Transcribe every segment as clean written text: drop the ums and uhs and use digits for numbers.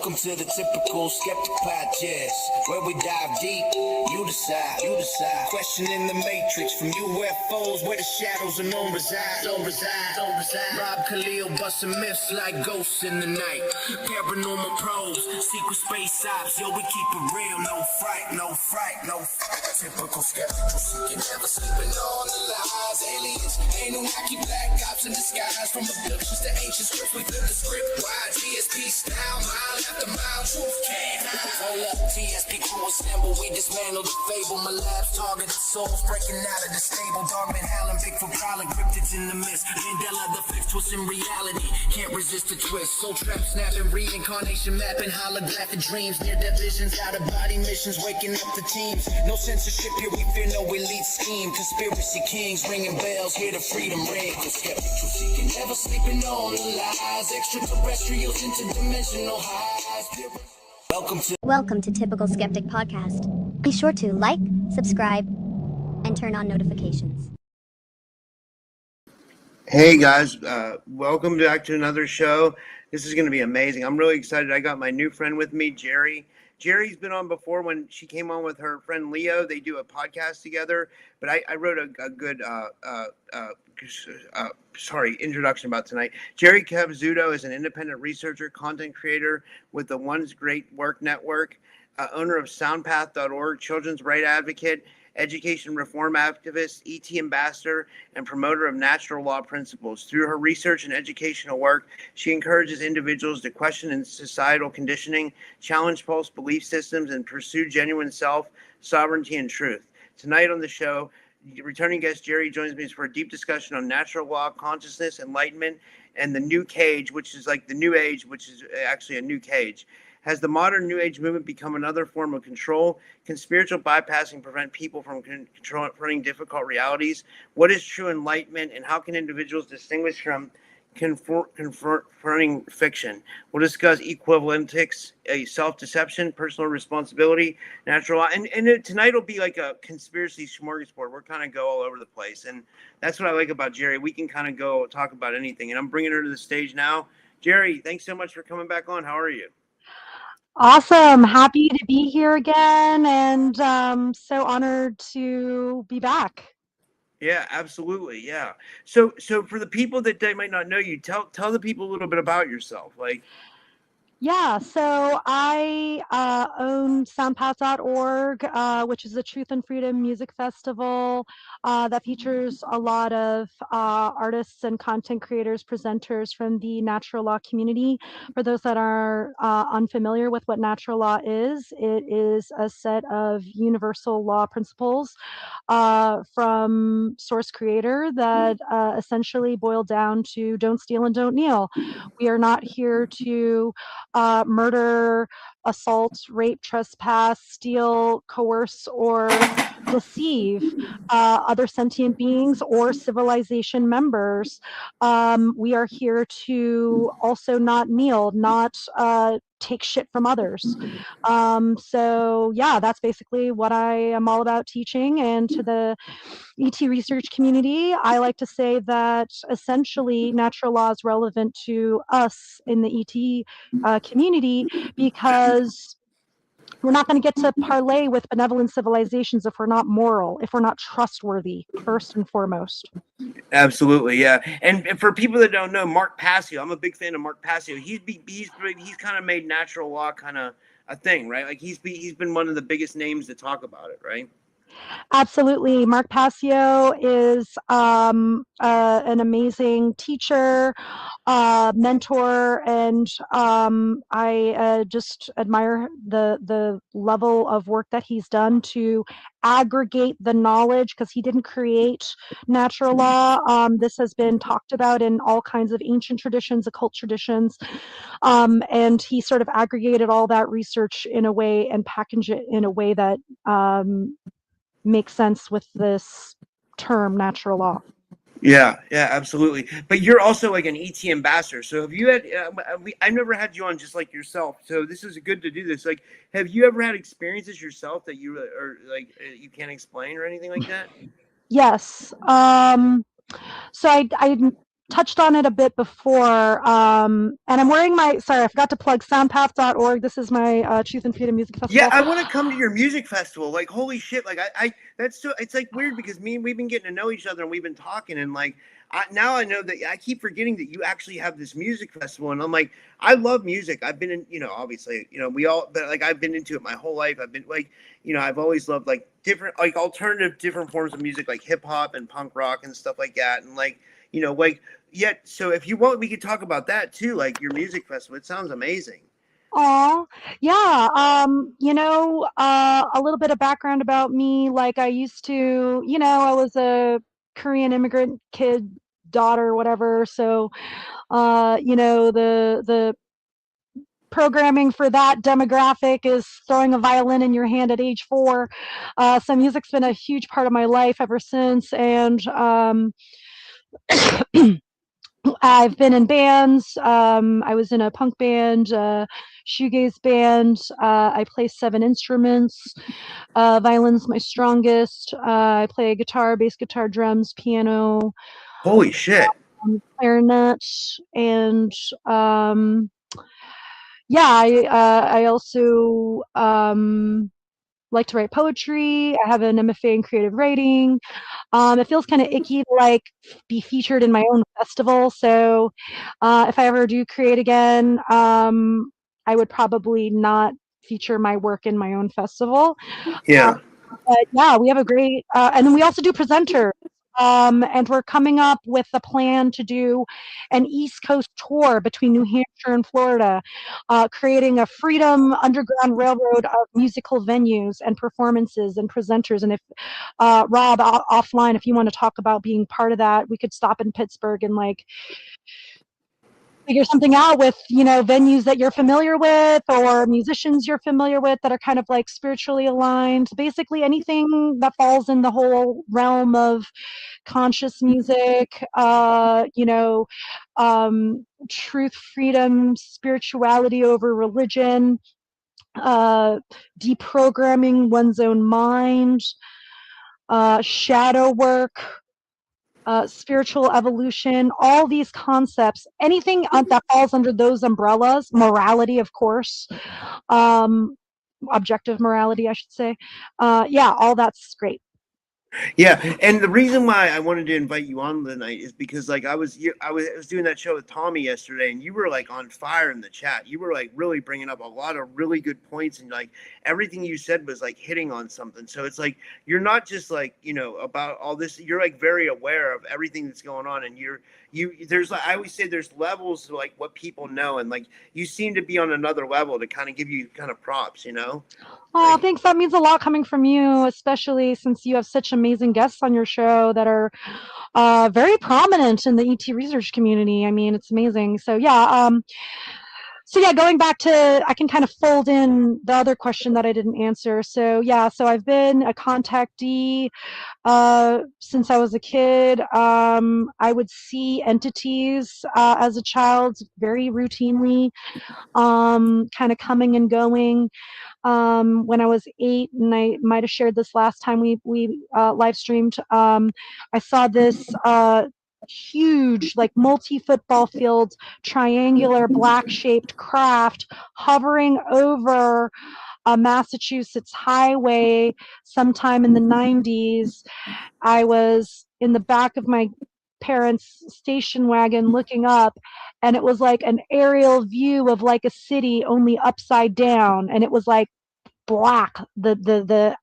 Welcome to the typical Skeptic podcast, where we dive deep, you decide. Questioning the matrix from UFOs, where the shadows unknown reside. Rob Kalil busting myths like ghosts in the night. Paranormal probes, secret space ops, yo, we keep it real, no fright. Typical skeptical seeking, never sleeping on the lies. Aliens, ain't no wacky black ops in disguise. From abductions to ancient scripts, we flip the script wide. TSP style, mile after mile, truth can't hide. Hold up, TSP crew assemble, we dismantle the fable. My lab's targeted souls breaking out of the stable. Dogman howling, Bigfoot prowling, cryptids in the mist. Mandela the fix was in reality, can't resist the twist. Soul trap snapping, reincarnation mapping, holographic dreams, near death visions, out of body missions, waking up the teams. No censorship here, we fear no elite scheme. Conspiracy kings ringing bells, hear the freedom ring. The skeptical seeking, never sleeping on the lies. Extraterrestrials, interdimensional highs. Welcome to Typical Skeptic Podcast. Be sure to like, subscribe, and turn on notifications. Hey guys, welcome back to another show. This is going to be amazing. I'm really excited. I got my new friend with me, Geri. Geri's been on before when she came on with her friend Leo. They do a podcast together, but I wrote a good introduction about tonight. Geri Cabezudo is an independent researcher, content creator with the One's Great Work Network, owner of soundpath.org, children's right advocate, education reform activist, ET ambassador, and promoter of natural law principles. Through her research and educational work, she encourages individuals to question societal conditioning, challenge false belief systems, and pursue genuine self, sovereignty, and truth. Tonight on the show, returning guest Geri joins me for a deep discussion on natural law, consciousness, enlightenment, and the new cage, which is like the new age, which is actually a new cage. Has the modern New Age movement become another form of control? Can spiritual bypassing prevent people from confronting difficult realities? What is true enlightenment, and how can individuals distinguish from confronting fiction? We'll discuss equivalentics, self-deception, personal responsibility, natural law. And tonight will be like a conspiracy smorgasbord. We're kind of go all over the place. And that's what I like about Geri. We can kind of go talk about anything. And I'm bringing her to the stage now. Geri, thanks so much for coming back on. How are you? Awesome. Happy to be here again, and so honored to be back. Yeah, absolutely. Yeah. So for the people that they might not know you, tell the people a little bit about yourself. Yeah, so I own soundpath.org, which is a Truth and Freedom music festival that features a lot of artists and content creators, presenters from the natural law community. For those that are unfamiliar with what natural law is, it is a set of universal law principles from Source Creator that essentially boil down to don't steal and don't kneel. We are not here to murder, assault, rape, trespass, steal, coerce, or deceive other sentient beings or civilization members. We are here to also not kneel, not take shit from others. So yeah, that's basically what I am all about teaching. And to the ET research community, I like to say that essentially natural law is relevant to us in the ET community, because we're not going to get to parlay with benevolent civilizations if we're not moral, if we're not trustworthy, first and foremost. Absolutely, yeah. And for people that don't know, Mark Passio, I'm a big fan of Mark Passio. He's kind of made natural law kind of a thing, right? Like he's been one of the biggest names to talk about it, right? Absolutely. Mark Passio is an amazing teacher, mentor, and I just admire the level of work that he's done to aggregate the knowledge, because he didn't create natural law. This has been talked about in all kinds of ancient traditions, occult traditions, and he sort of aggregated all that research in a way and packaged it in a way that makes sense with this term natural law. Yeah, absolutely. But you're also like an ET ambassador. So have you had? I've never had you on just like yourself. So this is good to do this. Like, have you ever had experiences yourself that you or like you can't explain or anything like that? Yes. So I touched on it a bit before. And I'm wearing sorry, I forgot to plug soundpath.org. This is my Truth and Freedom Music Yeah, Festival. I want to come to your music festival. Like, holy shit! Like, that's so. It's like weird because we've been getting to know each other and we've been talking and like, now I know that I keep forgetting that you actually have this music festival and I'm like, I love music. I've been in, obviously, we all, but like I've been into it my whole life. I've been like, I've always loved like different, like alternative, different forms of music, like hip hop and punk rock and stuff like that. And like, like, yet. So if you want, we could talk about that too, like your music festival. It sounds amazing. Oh, yeah. A little bit of background about me. Like I used to, I was a Korean immigrant kid, daughter, whatever. So, the programming for that demographic is throwing a violin in your hand at age 4. So music's been a huge part of my life ever since. And I've been in bands. I was in a punk band, shoegaze band. I play 7 instruments. Violin's my strongest. I play guitar, bass guitar, drums, piano, Holy shit. clarinet, and yeah, I also like to write poetry. I have an MFA in creative writing. It feels kind of icky to like be featured in my own festival. So if I ever do create again, I would probably not feature my work in my own festival. Uh, Yeah. but yeah, we have a great, and then we also do presenters. And we're coming up with a plan to do an East Coast tour between New Hampshire and Florida, creating a Freedom Underground Railroad of musical venues and performances and presenters. And if Rob, offline, if you want to talk about being part of that, we could stop in Pittsburgh and like figure something out with venues that you're familiar with or musicians you're familiar with that are kind of like spiritually aligned, basically anything that falls in the whole realm of conscious music, truth, freedom, spirituality over religion, deprogramming one's own mind, shadow work, spiritual evolution, all these concepts, anything that falls under those umbrellas, morality, of course, um, objective morality, I should say. Yeah, all that's great. Yeah, and the reason why I wanted to invite you on tonight is because like I was doing that show with Tommy yesterday, and you were like on fire in the chat. You were like really bringing up a lot of really good points, and like everything you said was like hitting on something. So it's like you're not just like about all this. You're like very aware of everything that's going on, and there's like I always say there's levels to like what people know, and like you seem to be on another level to kind of give you kind of props. Oh, thanks. That means a lot coming from you, especially since you have such amazing guests on your show that are very prominent in the ET research community. I mean, it's amazing. So yeah, going back to, I can kind of fold in the other question that I didn't answer. So yeah, so I've been a contactee since I was a kid. I would see entities as a child very routinely, kind of coming and going. When I was 8, and I might have shared this last time we live streamed. I saw this huge, like multi-football field, triangular black-shaped craft hovering over a Massachusetts highway sometime in the 90s. I was in the back of my parents' station wagon looking up, and it was like an aerial view of like a city only upside down, and it was like black. The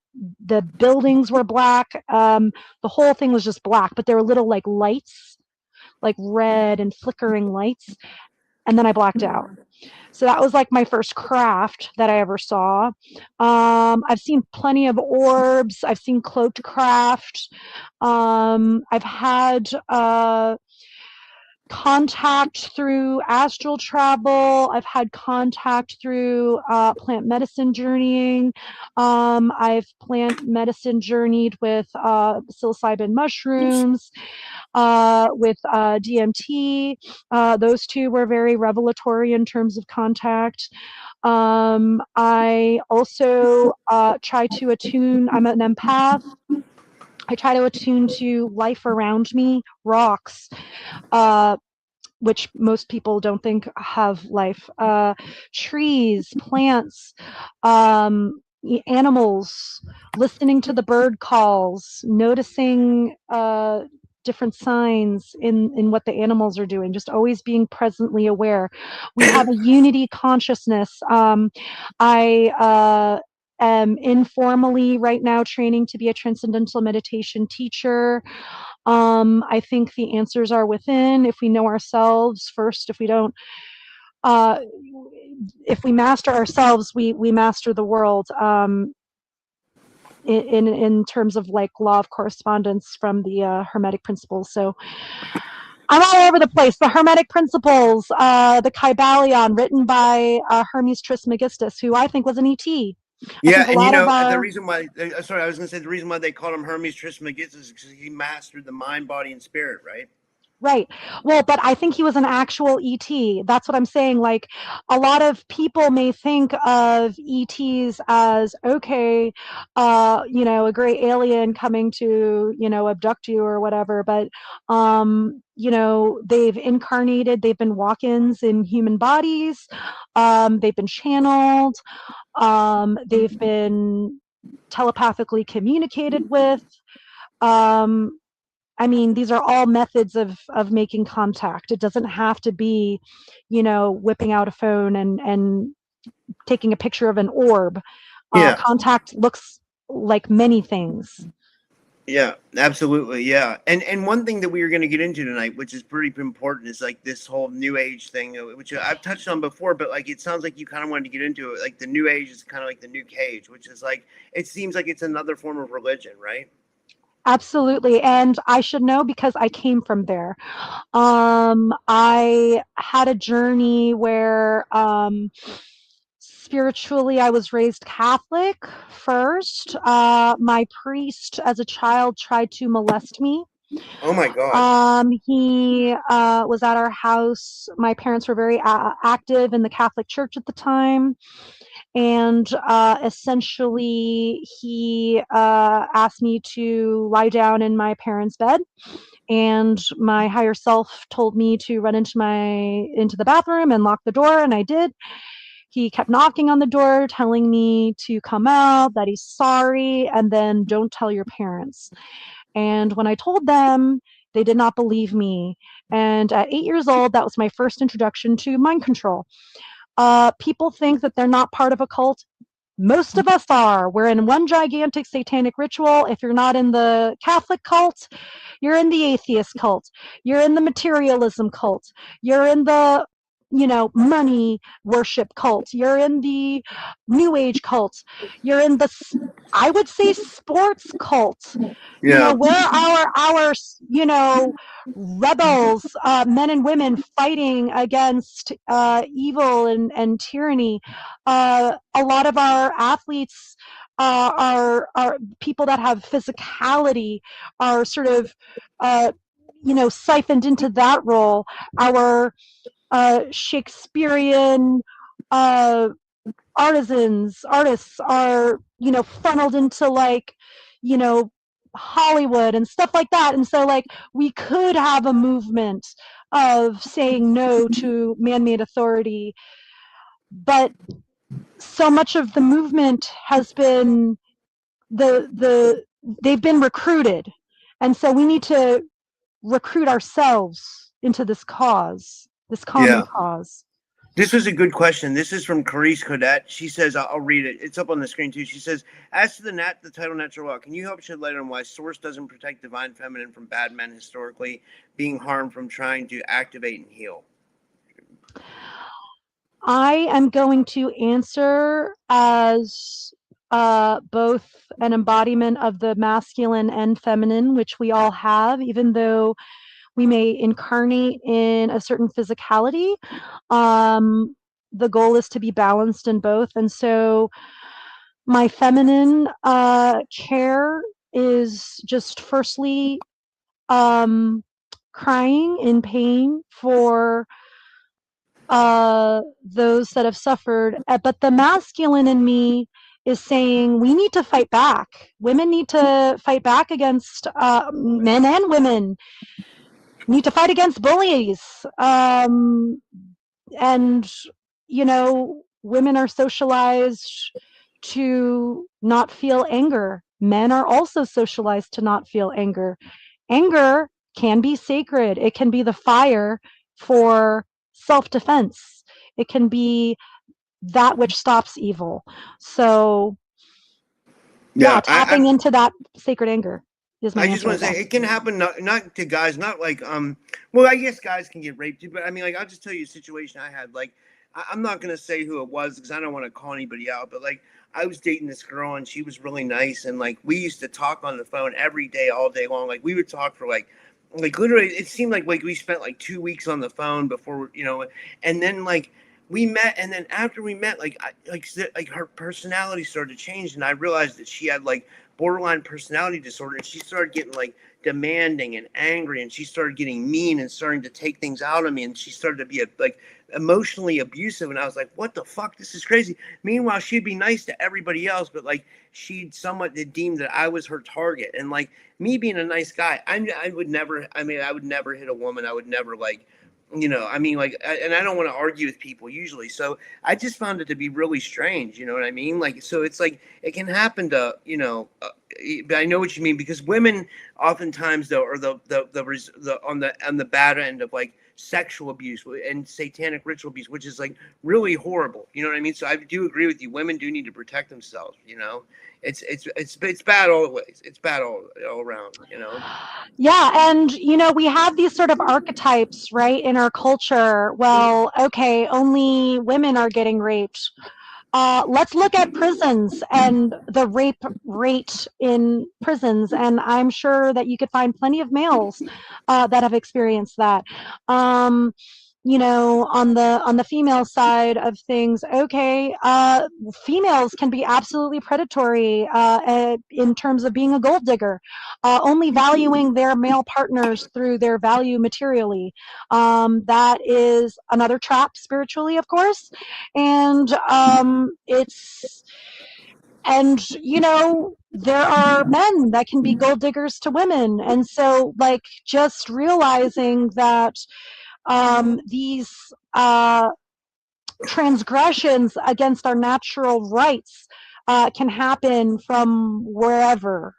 buildings were black. The whole thing was just black, but there were little like lights, like red and flickering lights, and then I blacked out. So that was like my first craft that I ever saw. I've seen plenty of orbs. I've seen cloaked craft. I've had contact through astral travel. I've had contact through plant medicine journeying. I've plant medicine journeyed with psilocybin mushrooms, with DMT. Those two were very revelatory in terms of contact. I also try to attune, I'm an empath. I try to attune to life around me, rocks, uh, which most people don't think have life, trees, plants, animals, listening to the bird calls, noticing different signs in what the animals are doing, just always being presently aware. We have a unity consciousness. I am informally right now training to be a transcendental meditation teacher. I think the answers are within if we know ourselves first. Uh, if we master ourselves, we master the world. In terms of like law of correspondence from the Hermetic principles. So I'm all over the place. The Hermetic principles, the Kybalion, written by Hermes Trismegistus, who I think was an ET. I Yeah, think a and lot of the our reason why, sorry, I was going to say the reason why they called him Hermes Trismegistus is because he mastered the mind, body, and spirit, right? Right. Well, but I think he was an actual ET. That's what I'm saying. Like, a lot of people may think of ETs as, okay, a great alien coming to, abduct you or whatever. But, they've incarnated, they've been walk-ins in human bodies. They've been channeled. They've been telepathically communicated with. Um, I mean, these are all methods of making contact. It doesn't have to be, whipping out a phone and taking a picture of an orb. Yeah. Contact looks like many things. Yeah, absolutely. Yeah. And one thing that we are going to get into tonight, which is pretty important, is like this whole new age thing, which I've touched on before, but like it sounds like you kind of wanted to get into it. Like the new age is kind of like the new cage, which is like it seems like it's another form of religion, right? Absolutely. And I should know because I came from there. I had a journey where spiritually I was raised Catholic first. My priest as a child tried to molest me. Oh my God. He was at our house. My parents were very active in the Catholic Church at the time. And essentially, he asked me to lie down in my parents' bed. And my higher self told me to run into the bathroom and lock the door, and I did. He kept knocking on the door, telling me to come out, that he's sorry, and then don't tell your parents. And when I told them, they did not believe me. And at 8 years old, that was my first introduction to mind control. People think that they're not part of a cult. Most of us are. We're in one gigantic satanic ritual. If you're not in the Catholic cult, you're in the atheist cult. You're in the materialism cult. You're in the money worship cult. You're in the new age cult. You're in the, I would say, sports cult. Yeah. Where our rebels, men and women fighting against evil and tyranny. A lot of our athletes are people that have physicality, are sort of siphoned into that role. Our Shakespearean uh, artists are funneled into like you know Hollywood and stuff like that. And so like we could have a movement of saying no to man-made authority, but so much of the movement has been they've been recruited, and so we need to recruit ourselves into this cause, this common Yeah. cause. This was a good question. This is from Carice Cadet. She says, I'll read it. It's up on the screen too. She says, as to the title Natural Law, can you help shed light on why Source doesn't protect divine feminine from bad men historically being harmed from trying to activate and heal? I am going to answer as both an embodiment of the masculine and feminine, which we all have, even though we may incarnate in a certain physicality. The goal is to be balanced in both. And so my feminine care is just firstly crying in pain for those that have suffered. But the masculine in me is saying we need to fight back. Women need to fight back against men, and women need to fight against bullies. And, women are socialized to not feel anger. Men are also socialized to not feel anger. Anger can be sacred. It can be the fire for self-defense. It can be that which stops evil. So, yeah, Yeah, tapping into that sacred anger is my I just answer want to to say that. it can happen not to guys, not like well, I guess guys can get raped too, but I mean, like, I'll just tell you a situation I had. Like, I'm not gonna say who it was because I don't want to call anybody out, but like, I was dating this girl and she was really nice, and like we used to talk on the phone every day, all day long. Like we would talk for like literally, it seemed like we spent like 2 weeks on the phone before, and then like we met, and then after we met, like her personality started to change, and I realized that she had like borderline personality disorder, and she started getting like demanding and angry, and she started getting mean and starting to take things out of me, and she started to be like emotionally abusive, and I was like, what the fuck, this is crazy. Meanwhile, she'd be nice to everybody else, but like she'd somewhat deemed that I was her target, and like me being a nice guy, I would never, I mean, I would never hit a woman. I would never like, I mean, like, and I don't want to argue with people usually. So I just found it to be really strange. You know what I mean? Like, so it's like it can happen to, but I know what you mean, because women oftentimes though are the on the bad end of like sexual abuse and satanic ritual abuse, which is like really horrible. You know what I mean? So I do agree with you. Women do need to protect themselves. It's bad all the ways. It's bad all around. Yeah, and we have these sort of archetypes, right, in our culture. Well, okay, only women are getting raped. Let's look at prisons and the rape rate in prisons, and I'm sure that you could find plenty of males that have experienced that. Um, on the female side of things, okay, females can be absolutely predatory in terms of being a gold digger, only valuing their male partners through their value materially. That is another trap spiritually, of course, and it's and there are men that can be gold diggers to women, and so like just realizing that these transgressions against our natural rights can happen from wherever.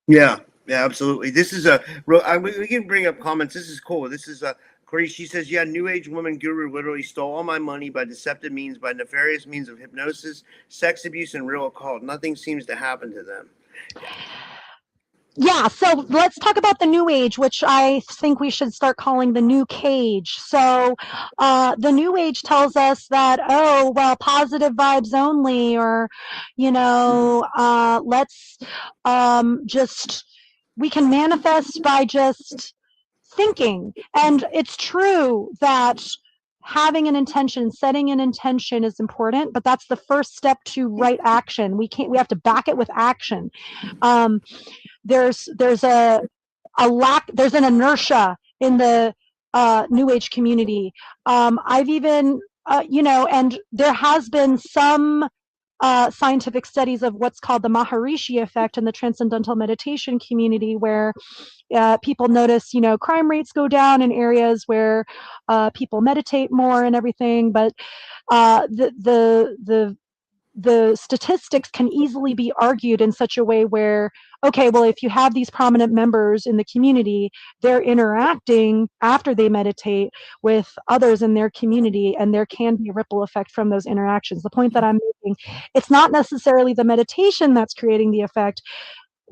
Yeah, yeah, absolutely. This is a real. We can bring up comments. This is cool. This is a Corey. She says, "Yeah, New Age woman guru literally stole all my money by deceptive means, by nefarious means of hypnosis, sex abuse, and real occult. Nothing seems to happen to them." Yeah, so let's talk about the new age, which I think we should start calling the new cage. So the new age tells us that, oh, well, positive vibes only, or, let's just, we can manifest by just thinking. And it's true that having an intention, setting an intention is important, but that's the first step to right action. We have to back it with action. There's a lack, there's an inertia in the new age community. I've even and there has been some scientific studies of what's called the Maharishi effect in the transcendental meditation community, where people notice crime rates go down in areas where people meditate more and everything, but the statistics can easily be argued in such a way where, okay, well, if you have these prominent members in the community, they're interacting after they meditate with others in their community, and there can be a ripple effect from those interactions. The point that I'm making, it's not necessarily the meditation that's creating the effect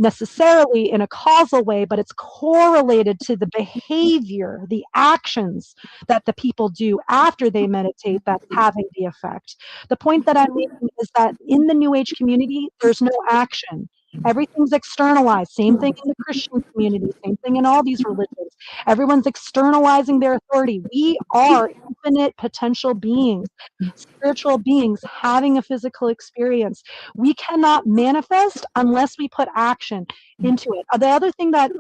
necessarily in a causal way, but it's correlated to the behavior, the actions that the people do after they meditate that's having the effect. The point that I'm making is that in the New Age community, there's no action. Everything's externalized. Same thing in the Christian community, same thing in all these religions. Everyone's externalizing their authority. We are infinite potential beings, spiritual beings having a physical experience. We cannot manifest unless we put action into it. The other thing that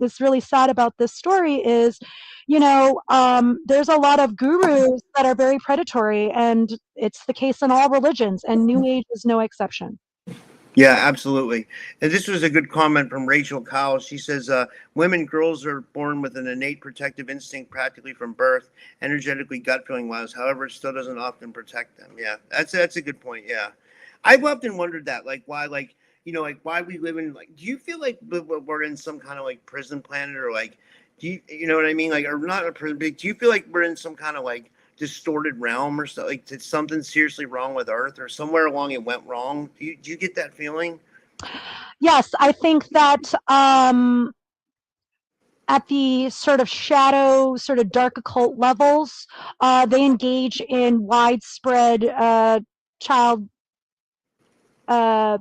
is really sad about this story is, there's a lot of gurus that are very predatory, and it's the case in all religions, and New Age is no exception. Yeah, absolutely. And this was a good comment from Rachel Cowell. She says, women, girls are born with an innate protective instinct practically from birth, energetically gut feeling wise. However, it still doesn't often protect them. Yeah, that's a good point. Yeah. I've often wondered that, like, why, like, like, why we live in, like, do you feel like we're in some kind of, like, prison planet, or, like, you know what I mean? Like, or not a prison, but do you feel like we're in some kind of, like, distorted realm or so? Like, did something seriously wrong with Earth, or somewhere along it went wrong? Do you get that feeling? Yes, I think that at the sort of shadow, sort of dark occult levels, they engage in widespread child uh,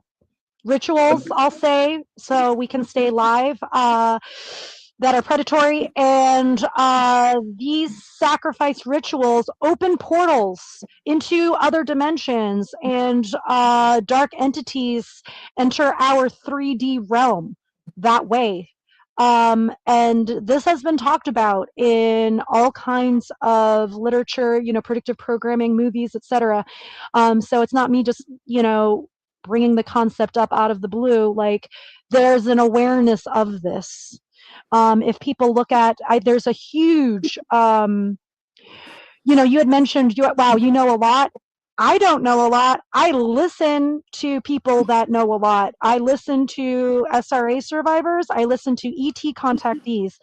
rituals, I'll say, so we can stay alive, that are predatory. And these sacrifice rituals open portals into other dimensions, and dark entities enter our 3D realm that way. And this has been talked about in all kinds of literature, predictive programming, movies, etc. So it's not me just, bringing the concept up out of the blue. Like, there's an awareness of this. If people look at, there's a huge, you had mentioned, wow, you know a lot. I don't know a lot. I listen to people that know a lot. I listen to SRA survivors. I listen to ET contactees.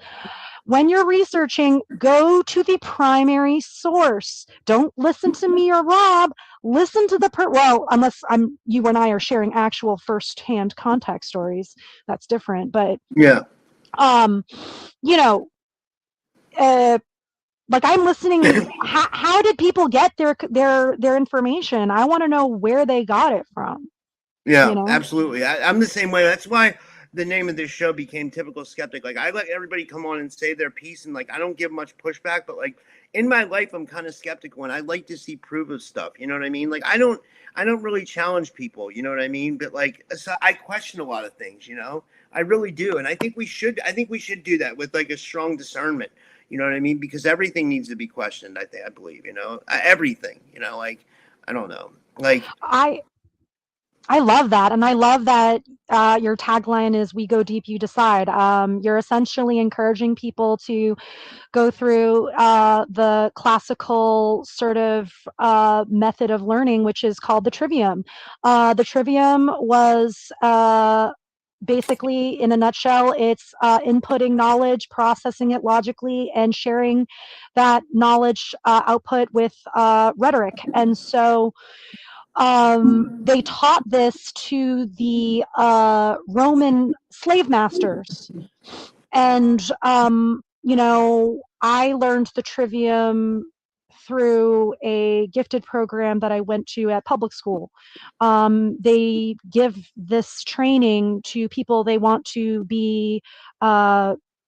When you're researching, go to the primary source. Don't listen to me or Rob. Listen to well, unless you and I are sharing actual firsthand contact stories. That's different. But Yeah. um, you know, uh, like, I'm listening. How did people get their information? I want to know where they got it from. You Yeah, know. absolutely. I'm the same way. That's why the name of this show became Typical Skeptic. Like, I let everybody come on and say their piece, and, like, I don't give much pushback. But, like, in my life, I'm kind of skeptical, and I like to see proof of stuff. You know what I mean? Like, I don't really challenge people. You know what I mean? But, like, so I question a lot of things. I really do, and I think we should. I think we should do that with, like, a strong discernment. You know what I mean? Because everything needs to be questioned. I believe. Everything. Like, I don't know. Like, I I love that. And I love that your tagline is "We go deep, you decide." You're essentially encouraging people to go through the classical sort of method of learning, which is called the trivium. The trivium was basically, in a nutshell, it's inputting knowledge, processing it logically, and sharing that knowledge output with rhetoric. And so they taught this to the Roman slave masters. And, I learned the trivium through a gifted program that I went to at public school. They give this training to people they want to be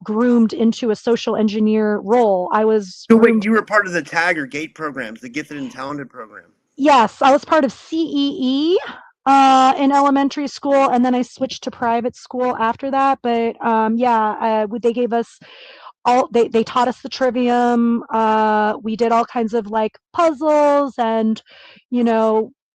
groomed into a social engineer role. I was so wait, groomed. you were part of the TAG or GATE programs, the Gifted and Talented program. Yes, I was part of CEE in elementary school, and then I switched to private school after that. But yeah, they gave us they taught us the trivium. We did all kinds of, like, puzzles and,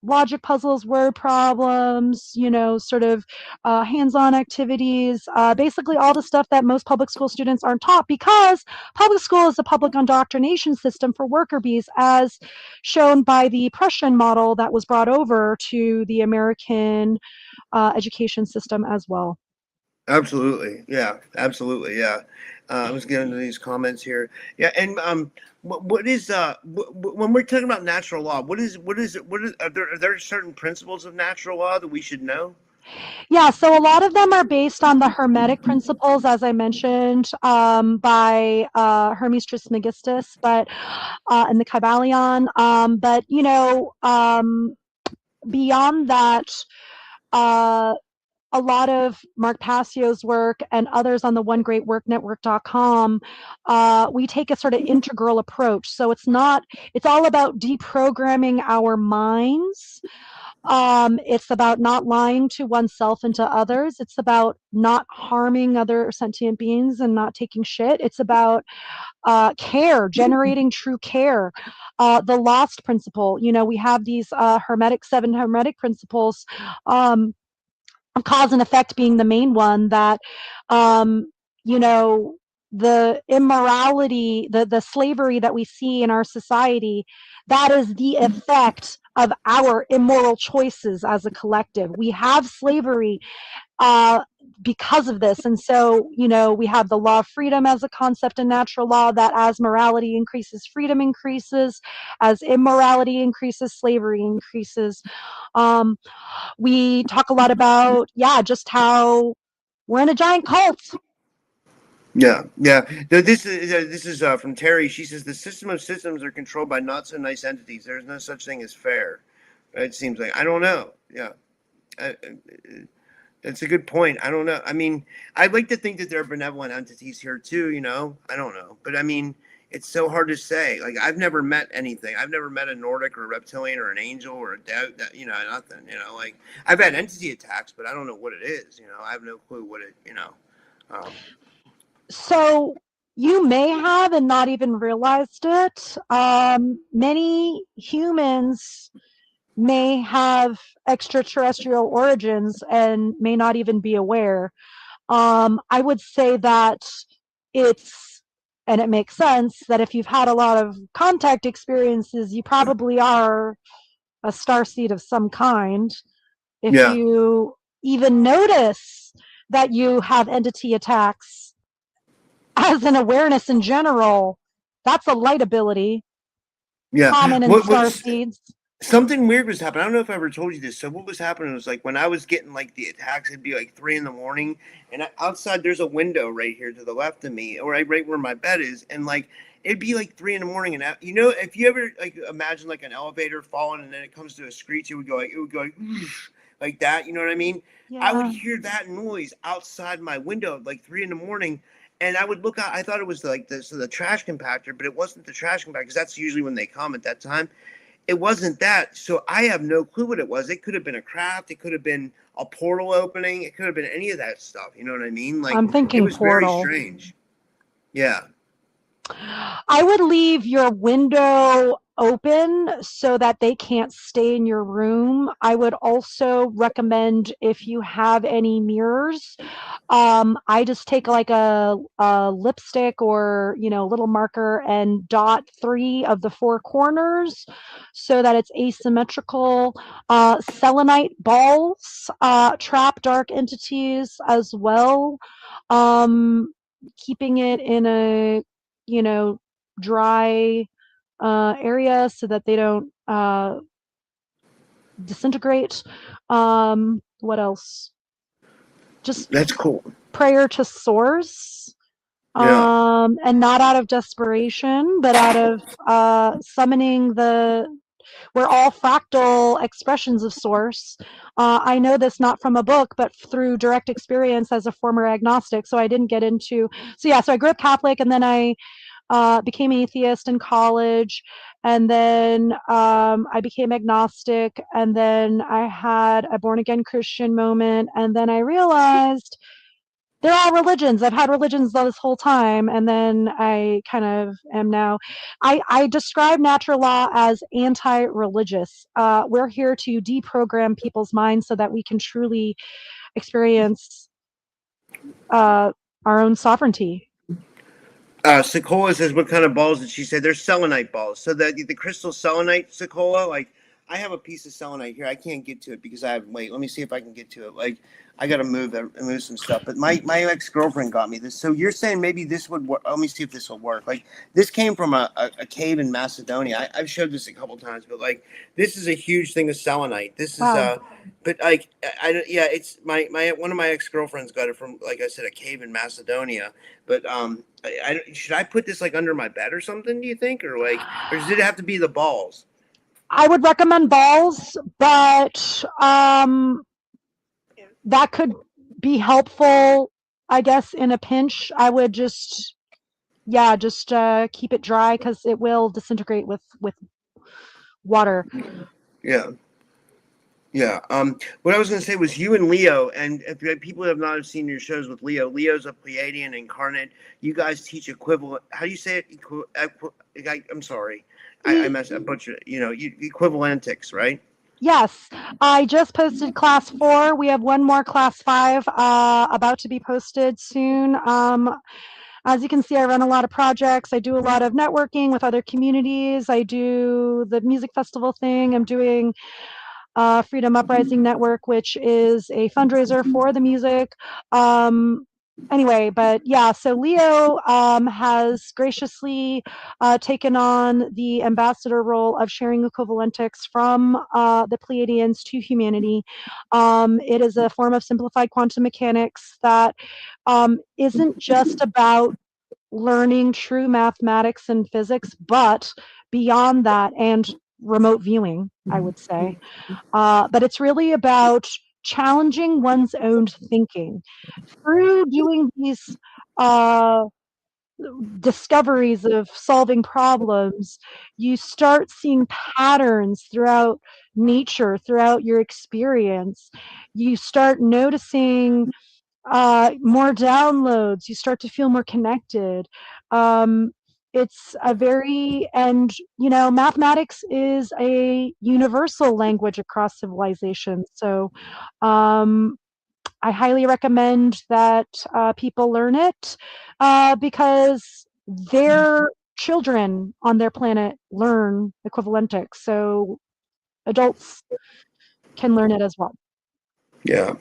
logic puzzles, word problems, sort of hands-on activities, basically all the stuff that most public school students aren't taught, because public school is a public indoctrination system for worker bees, as shown by the Prussian model that was brought over to the American education system as well. Absolutely, yeah, absolutely, yeah. I was getting to these comments here, yeah, and what is when we're talking about natural law? What is are there certain principles of natural law that we should know? Yeah, so a lot of them are based on the Hermetic principles, as I mentioned, by Hermes Trismegistus, but and the Kybalion. But beyond that, uh, a lot of Mark Passio's work and others on the onegreatworknetwork.com, we take a sort of integral approach. So it's all about deprogramming our minds. It's about not lying to oneself and to others. It's about not harming other sentient beings and not taking shit. It's about care, generating true care. The lost principle. We have these seven hermetic principles. cause and effect being the main one, that you know, the immorality, the slavery that we see in our society, that is the effect of our immoral choices as a collective. We have slavery uh, because of this. And so, you know, we have the law of freedom as a concept in natural law, that as morality increases, freedom increases; as immorality increases, slavery increases. Um, we talk a lot about, just how we're in a giant cult. Yeah, yeah. No, this is from Terry. She says the system of systems are controlled by not so nice entities. There's no such thing as fair. It seems like I don't know. Yeah, that's a good point. I don't know. I mean, I'd like to think that there are benevolent entities here too. You know, I don't know, but I mean, it's so hard to say. Like I've never met anything. I've never met a Nordic or a reptilian or an angel or a doubt. You know, nothing. You know, like I've had entity attacks, but I don't know what it is. You know, I have no clue what it. You know. Um, So you may have and not even realized it. Many humans may have extraterrestrial origins and may not even be aware. I would say that it's, and it makes sense that if you've had a lot of contact experiences, you probably are a starseed of some kind. If yeah. you even notice that you have entity attacks as an awareness in general, that's a light ability Yeah. common in What star was seeds. something weird was happening. I don't know if I ever told you this. So what was happening was like when I was getting like the attacks, it'd be like 3 in the morning, and outside there's a window right here to the left of me, or right where my bed is, and like it'd be like 3 in the morning, and you know, if you ever like imagine like an elevator falling and then it comes to a screech, it would go like like that. You know what I mean? I would Yeah. hear that noise outside my window like 3 in the morning. And I would look out. I thought it was like the trash compactor, but it wasn't the trash compactor because that's usually when they come at that time. It wasn't that. So I have no clue what it was. It could have been a craft. It could have been a portal opening. It could have been any of that stuff. You know what I mean? Like I'm it thinking was very portal. strange. Yeah. I would leave your window open so that they can't stay in your room. I would also recommend, if you have any mirrors, I just take like a lipstick or, you know, little marker and dot 3 of the 4 corners so that it's asymmetrical. Selenite balls trap dark entities as well. Keeping it in a, you know, dry area so that they don't disintegrate. What else? Just That's cool. prayer to source, Yeah. and not out of desperation, but out of summoning the. We're all fractal expressions of source. I know this not from a book, but through direct experience as a former agnostic. So I didn't get into. So yeah, so I grew up Catholic, and then I became atheist in college, and then I became agnostic, and then I had a born again Christian moment, and then I realized they're all religions. I've had religions this whole time, and then I kind of am now. I describe natural law as anti-religious. We're here to deprogram people's minds so that we can truly experience our own sovereignty. Sequoia says, "What kind of balls did she say?" They're selenite balls. So the crystal selenite Sequoia, like I have a piece of selenite here. I can't get to it because I have. Wait, let me see if I can get to it. Like I got to move some stuff. But my ex girlfriend got me this. So you're saying maybe this would work? Let me see if this will work. Like this came from a cave in Macedonia. I've showed this a couple times, but like this is a huge thing of selenite. This is Wow. but like yeah, it's my one of my ex girlfriends got it from, like I said, a cave in Macedonia. But should I put this like under my bed or something? Do you think, or like, or does it have to be the balls? I would recommend balls, but that could be helpful, I guess, in a pinch. I would just, yeah, just keep it dry because it will disintegrate with water. Yeah, yeah. What I was gonna say was you and Leo, and if people have not seen your shows with Leo, Leo's a Pleiadian incarnate. You guys teach equivalent. How do you say it? I'm sorry, I E- messed up. Butcher. You know, equivalentics, right? Yes, I just posted class 4. We have one more class 5 about to be posted soon. As you can see, I run a lot of projects. I do a lot of networking with other communities. I do the music festival thing. I'm doing Freedom Uprising Network, which is a fundraiser for the music. Anyway, but yeah, so Leo has graciously taken on the ambassador role of sharing equivalentics from the Pleiadians to humanity. It is a form of simplified quantum mechanics that isn't just about learning true mathematics and physics, but beyond that, and remote viewing, I would say. But it's really about challenging one's own thinking through doing these uh, discoveries of solving problems. You start seeing patterns throughout nature, throughout your experience. You start noticing more downloads. You start to feel more connected. Um, it's a very, and mathematics is a universal language across civilizations. So I highly recommend that people learn it because their children on their planet learn equivalentics. So adults can learn it as well. Yeah.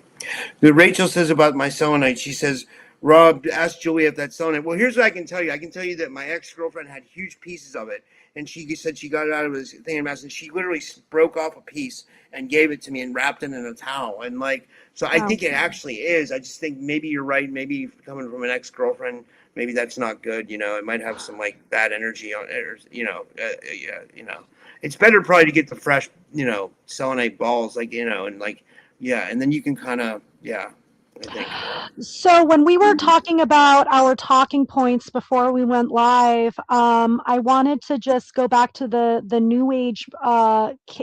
Rachel says about my selenite, she says, Rob, ask Julie if that's selenite. Well, here's what I can tell you. I can tell you that my ex-girlfriend had huge pieces of it, and she said she got it out of his thing and and she literally broke off a piece and gave it to me and wrapped it in a towel. And like, so I Wow. think it actually is. I just think maybe you're right. Maybe coming from an ex-girlfriend, maybe that's not good. It might have some like bad energy on it, or yeah, it's better probably to get the fresh, selenite balls, like, and like, yeah, and then you can kind of, yeah, I think. So when we were talking about our talking points before we went live, I wanted to just go back to the new age,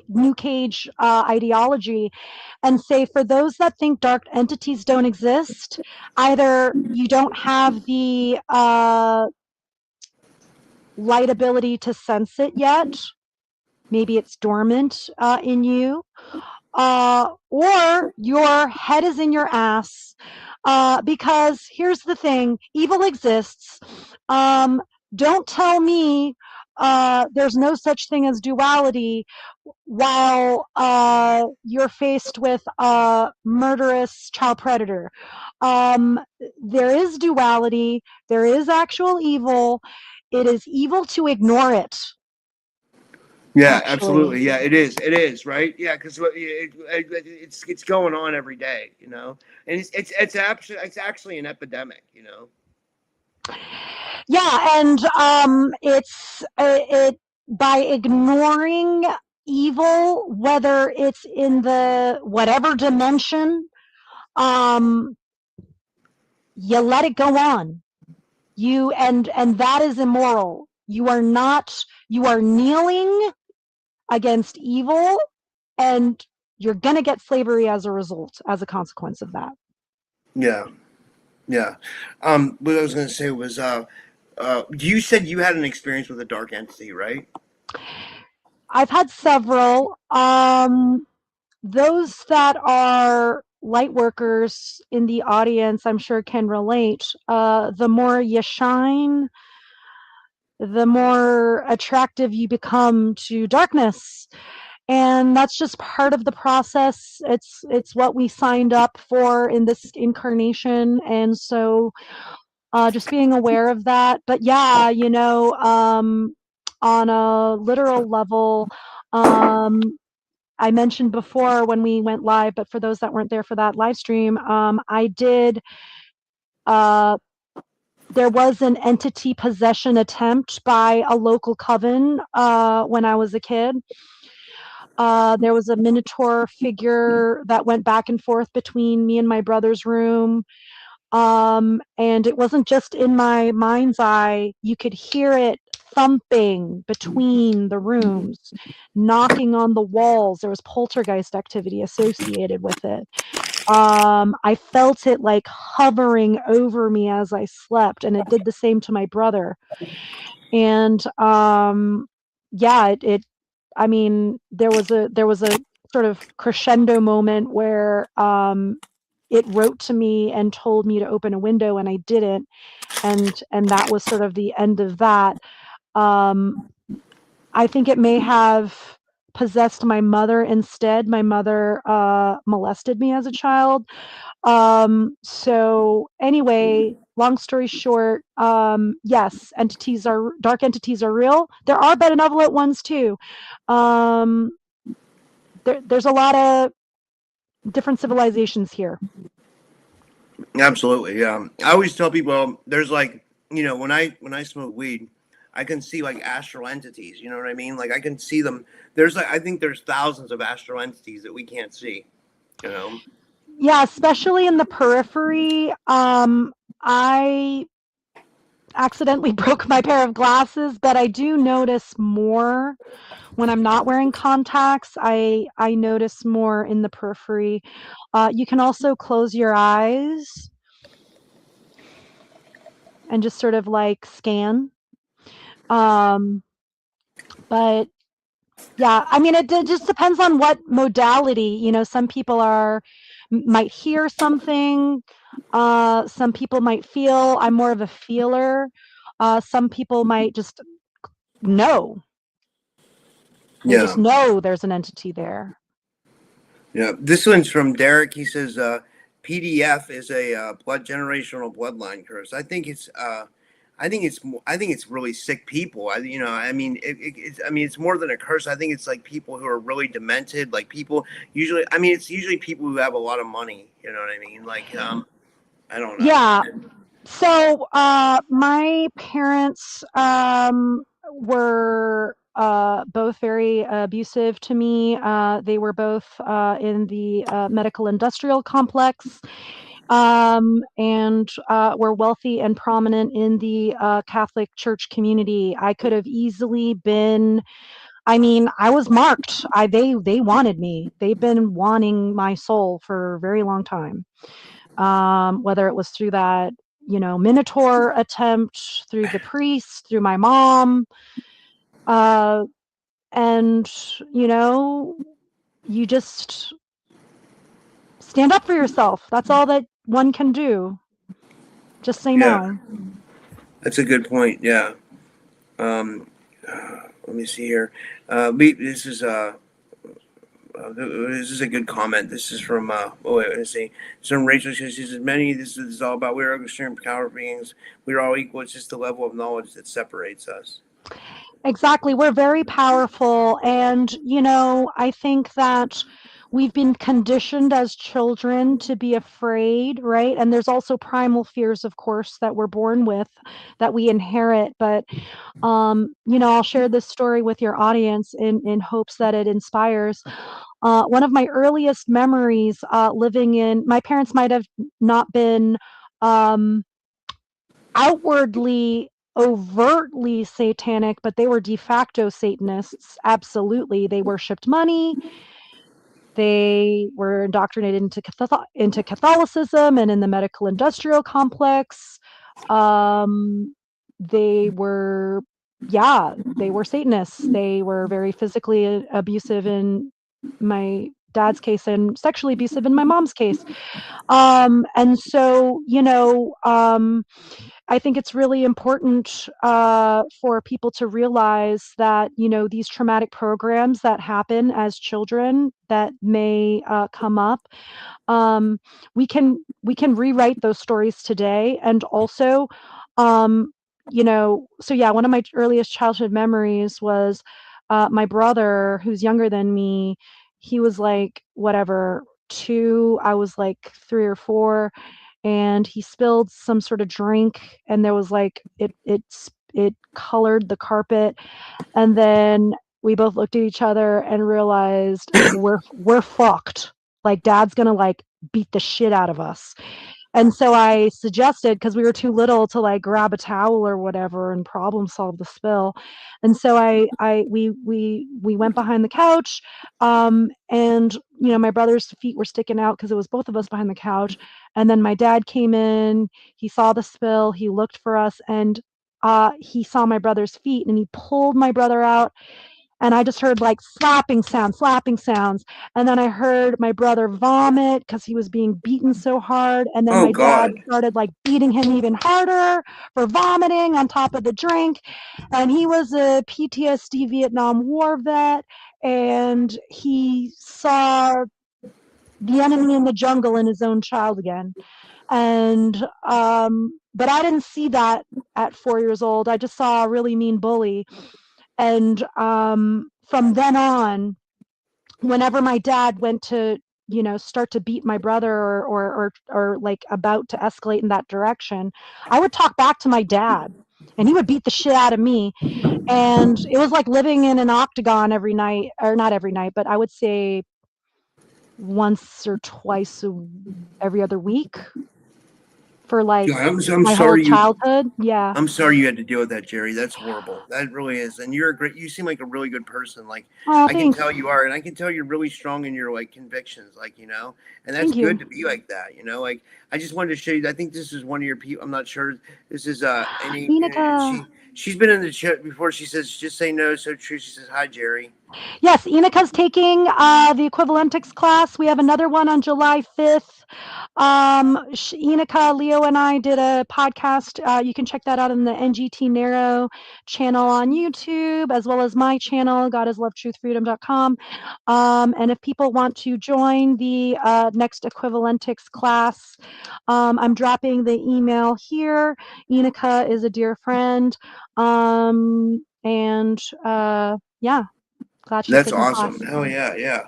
new cage ideology, and say for those that think dark entities don't exist, either you don't have the light ability to sense it yet, maybe it's dormant in you, or your head is in your ass. Because here's the thing, evil exists. Don't tell me there's no such thing as duality while you're faced with a murderous child predator. Um, there is duality, there is actual evil. It is evil to ignore it, Yeah, actually. absolutely. Yeah, it is. It is, right? Yeah, because it's going on every day, and it's actually an epidemic. Yeah, and it by ignoring evil, whether it's in the whatever dimension, um, you let it go on. And that is immoral. You are not. You are kneeling against evil, and you're gonna get slavery as a result, as a consequence of that. Yeah, yeah. What I was going to say was, you said you had an experience with a dark entity, right? I've had several. Those that are light workers in the audience, I'm sure, can relate. The more you shine, the more attractive you become to darkness. And that's just part of the process. It's what we signed up for in this incarnation. And so just being aware of that. But yeah, on a literal level, um, I mentioned before when we went live, but for those that weren't there for that live stream, I did. Uh, there was an entity possession attempt by a local coven when I was a kid. There was a minotaur figure that went back and forth between me and my brother's room. And it wasn't just in my mind's eye, you could hear it thumping between the rooms, knocking on the walls. There was poltergeist activity associated with it. I felt it like hovering over me as I slept, and it did the same to my brother. And yeah, I mean, there was a sort of crescendo moment where it wrote to me and told me to open a window, and I didn't, and that was sort of the end of that. I think it may have possessed my mother instead. My mother molested me as a child. So anyway, long story short, yes, dark entities are real. There are benevolent ones too. Um, there's a lot of different civilizations here. Absolutely, yeah. I always tell people there's like, when I smoke weed, I can see like astral entities. You know what I mean? Like I can see them. There's like I think there's thousands of astral entities that we can't see. You know? Yeah, especially in the periphery. I accidentally broke my pair of glasses, but I do notice more when I'm not wearing contacts. I notice more in the periphery. You can also close your eyes and just sort of like scan. Um, but yeah, I mean, it just depends on what modality. Some people might hear something. Some people might feel. I'm more of a feeler. Some people might just know. They just Yeah, know there's an entity there. yeah. This one's from Derek. He says PDF is a blood generational bloodline curse. I think it's really sick people. I mean, it's more than a curse. I think it's like people who are really demented, like people usually. I mean, it's usually people who have a lot of money. You know what I mean? Like, I don't know. Yeah. So my parents were both very abusive to me. They were both in the medical industrial complex, and were wealthy and prominent in the Catholic Church community. I could have easily been. I mean, I was marked. They wanted me. They've been wanting my soul for a very long time. Whether it was through that, Minotaur attempt, through the priest, through my mom. Uh, and, you just stand up for yourself. That's all that one can do. Just say Yeah, no. that's a good point. Yeah. Let me see here. This is a good comment. This is from let's see. Some Rachel says she says many. This is all about we are extreme power beings. We are all equal. It's just the level of knowledge that separates us. Exactly. We're very powerful. And, I think that we've been conditioned as children to be afraid, right? And there's also primal fears, of course, that we're born with, that we inherit. But, I'll share this story with your audience in hopes that it inspires. One of my earliest memories living in, my parents might have not been. Um, Outwardly overtly satanic, but they were de facto Satanists. Absolutely. They worshiped money. They were indoctrinated into Catholicism and in the medical industrial complex. They were, yeah, they were Satanists. They were very physically abusive in my dad's case and sexually abusive in my mom's case. And so, I think it's really important for people to realize that these traumatic programs that happen as children that may come up, um, we can rewrite those stories today, and also, so yeah, one of my earliest childhood memories was my brother, who's younger than me. He was like whatever 2, I was like 3 or 4, and he spilled some sort of drink, and there was like it colored the carpet, and then we both looked at each other and realized we're fucked. Like dad's gonna like beat the shit out of us. And so I suggested, because we were too little to like grab a towel or whatever and problem solve the spill. And so we went behind the couch, and my brother's feet were sticking out because it was both of us behind the couch. And then my dad came in, he saw the spill, he looked for us, and he saw my brother's feet, and he pulled my brother out, and I just heard like slapping sounds. And then I heard my brother vomit because he was being beaten so hard. And then Oh my dad God. started like beating him even harder for vomiting on top of the drink. And he was a PTSD Vietnam War vet, and he saw the enemy in the jungle in his own child again. And but I didn't see that at 4 years old. I just saw a really mean bully. And from then on, whenever my dad went to, start to beat my brother, or like about to escalate in that direction, I would talk back to my dad, and he would beat the shit out of me. And it was like living in an octagon every night, or not every night, but I would say once or twice every other week for like God, I'm my whole sorry you. childhood. Yeah. I'm sorry you had to deal with that, Jerry. That's horrible. That really is. And you're a great. You seem like a really good person. Like Oh, I can thanks. tell you are, and I can tell you're really strong in your like convictions. Like and that's Thank good you. to be like that. Like I just wanted to show you. I think this is one of your people. I'm not sure. This is any. Inika. She's been in the chat before. She says just say no. So true. She says hi, Jerry. Yes, Inika's taking the equivalentics class. We have another one on July 5th. Inika, Leo, and I did a podcast. You can check that out on the NGT Narrow channel on YouTube, as well as my channel, godislovetruthfreedom.com. And if people want to join the next equivalentics class, I'm dropping the email here. Inika is a dear friend. And yeah. Glad she's That's taking the class. awesome. Hell yeah, yeah.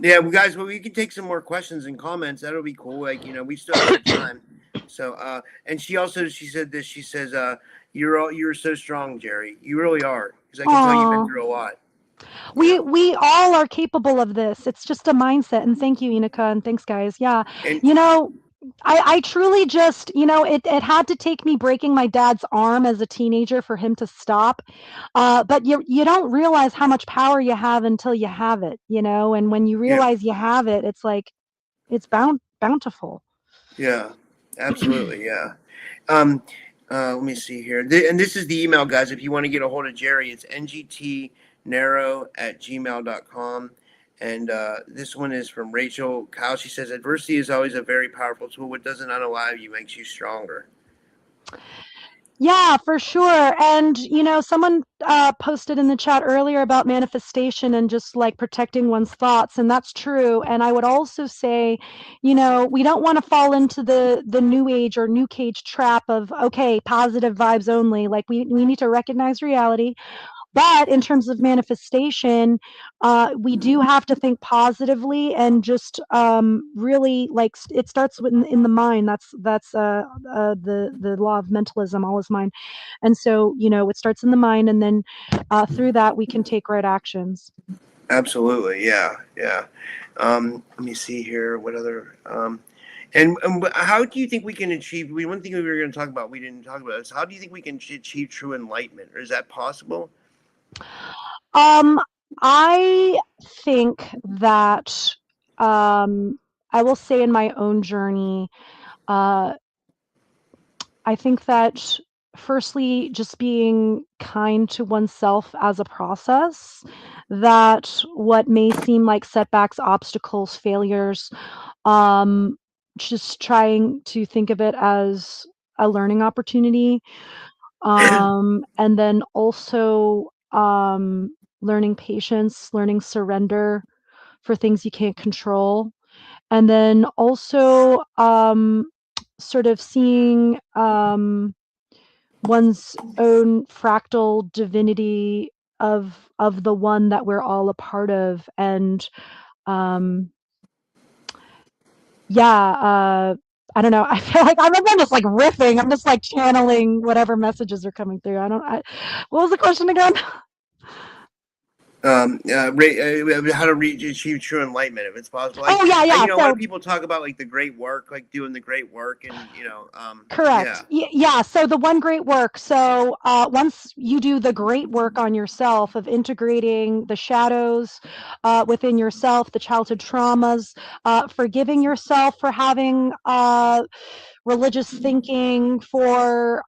Yeah, well, guys, well, we can take some more questions and comments. That'll be cool. Like, we still have some time. So, and she said this. She says, you're so strong, Jerry. You really are, because I can tell you've been Aw. through a lot. We all are capable of this. It's just a mindset. And thank you, Inika, and thanks, guys. Yeah, And you know, I truly just, it had to take me breaking my dad's arm as a teenager for him to stop. But you don't realize how much power you have until you have it, and when you yeah, realize you have it, it's like it's bountiful. yeah, absolutely, yeah. Um, let me see here. And this is the email, guys. If you want to get a hold of Jerry, it's ngtnarrow@gmail.com. And this one is from Rachel Kyle. She says, adversity is always a very powerful tool. What doesn't unalive you makes you stronger. Yeah, for sure. And, someone posted in the chat earlier about manifestation and just like protecting one's thoughts. And that's true. And I would also say, we don't want to fall into the new age or new cage trap of, okay, positive vibes only. Like we need to recognize reality. But in terms of manifestation, we do have to think positively and just really like it starts in the mind. That's the law of mentalism, all is mind. And so it starts in the mind, and then through that we can take right actions. Absolutely, yeah, yeah. Let me see here. What other? And how do you think we can achieve? One thing we were going to talk about, we didn't talk about, is how do you think we can achieve true enlightenment? Or is that possible? I think that I will say in my own journey, I think that firstly, just being kind to oneself as a process, that what may seem like setbacks, obstacles, failures, just trying to think of it as a learning opportunity. And then also learning patience, learning surrender for things you can't control. And then also sort of seeing one's own fractal divinity of the one that we're all a part of. And I don't know. I feel like I'm just like riffing. I'm just like channeling whatever messages are coming through. What was the question again? How to achieve true enlightenment, if it's possible. Like, Oh yeah. a lot of people talk about like the great work, like doing the great work, and Correct. Yeah. So the one great work. So once you do the great work on yourself of integrating the shadows within yourself, the childhood traumas, forgiving yourself for having religious thinking, for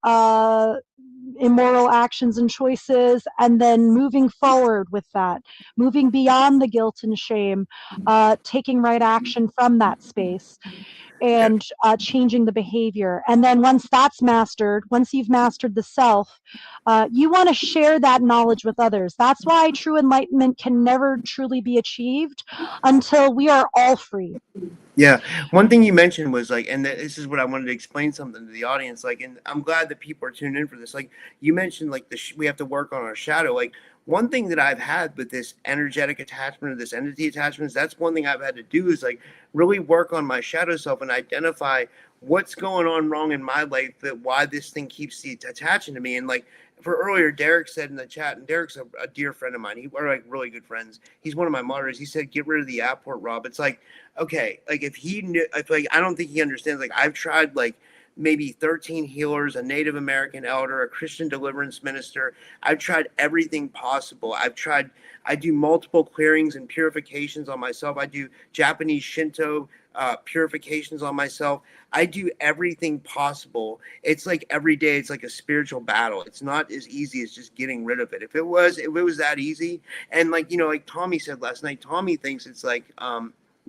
immoral actions and choices, and then moving forward with that, moving beyond the guilt and shame, taking right action from that space, Yeah. and changing the behavior. And then once that's mastered, once you've mastered the self, you want to share that knowledge with others. That's why true enlightenment can never truly be achieved until we are all free. Yeah. One thing you mentioned was like, and this is what I wanted to explain something to the audience. Like, and I'm glad that people are tuned in for this. Like, you mentioned, like, we have to work on our shadow. Like, one thing that I've had with this energetic attachment or this entity attachments, that's one thing I've had to do is like really work on my shadow self and identify what's going on wrong in my life, that why this thing keeps attaching to me. And like, for earlier, Derek said in the chat, and Derek's a dear friend of mine. We're like really good friends. He's one of my moderators. He said, "Get rid of the apport, Rob." It's like, okay, like if he knew, if like I don't think he understands. Like I've tried like maybe 13 healers, a Native American elder, a Christian deliverance minister. I've tried everything possible. I do multiple clearings and purifications on myself. I do Japanese Shinto purifications on myself. I do everything possible. It's like every day, it's like a spiritual battle. It's not as easy as just getting rid of it. If it was that easy, and like, you know, like Tommy said last night, Tommy thinks it's like,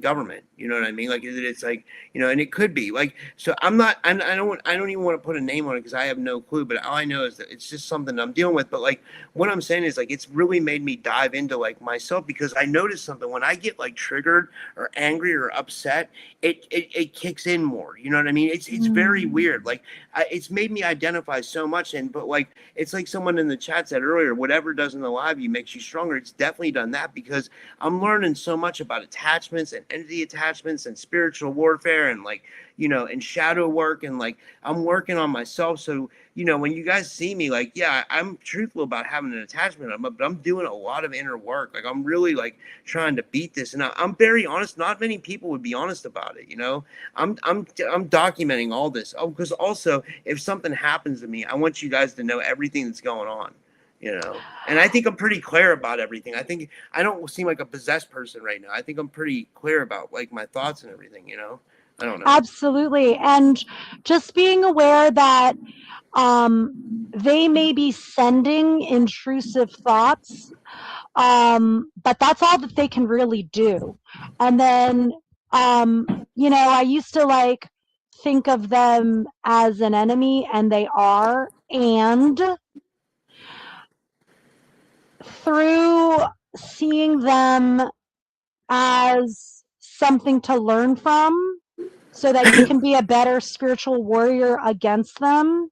government, you know what I mean? Like it's like, you know, and it could be like, so I don't even want to put a name on it because I have no clue, but all I know is that it's just something I'm dealing with. But like what I'm saying is like, it's really made me dive into like myself, because I noticed something when I get like triggered or angry or upset, it kicks in more, you know what I mean? It's very weird. Like it's made me identify so much. And but like, it's like someone in the chat said earlier, whatever doesn't alive you makes you stronger. It's definitely done that, because I'm learning so much about attachments and entity attachments and spiritual warfare and like, you know, and shadow work, and like I'm working on myself. So, you know, when you guys see me, like, yeah, I'm truthful about having an attachment, but I'm doing a lot of inner work. Like I'm really like trying to beat this, and I'm very honest. Not many people would be honest about it, you know. I'm documenting all this. Oh, because also if something happens to me, I want you guys to know everything that's going on, you know. And I think I'm pretty clear about everything. I think I don't seem like a possessed person right now. I think I'm pretty clear about like my thoughts and everything, you know. I don't know. Absolutely. And just being aware that they may be sending intrusive thoughts, but that's all that they can really do. And then, you know, I used to like think of them as an enemy, and they are. And through seeing them as something to learn from, so that you can be a better spiritual warrior against them,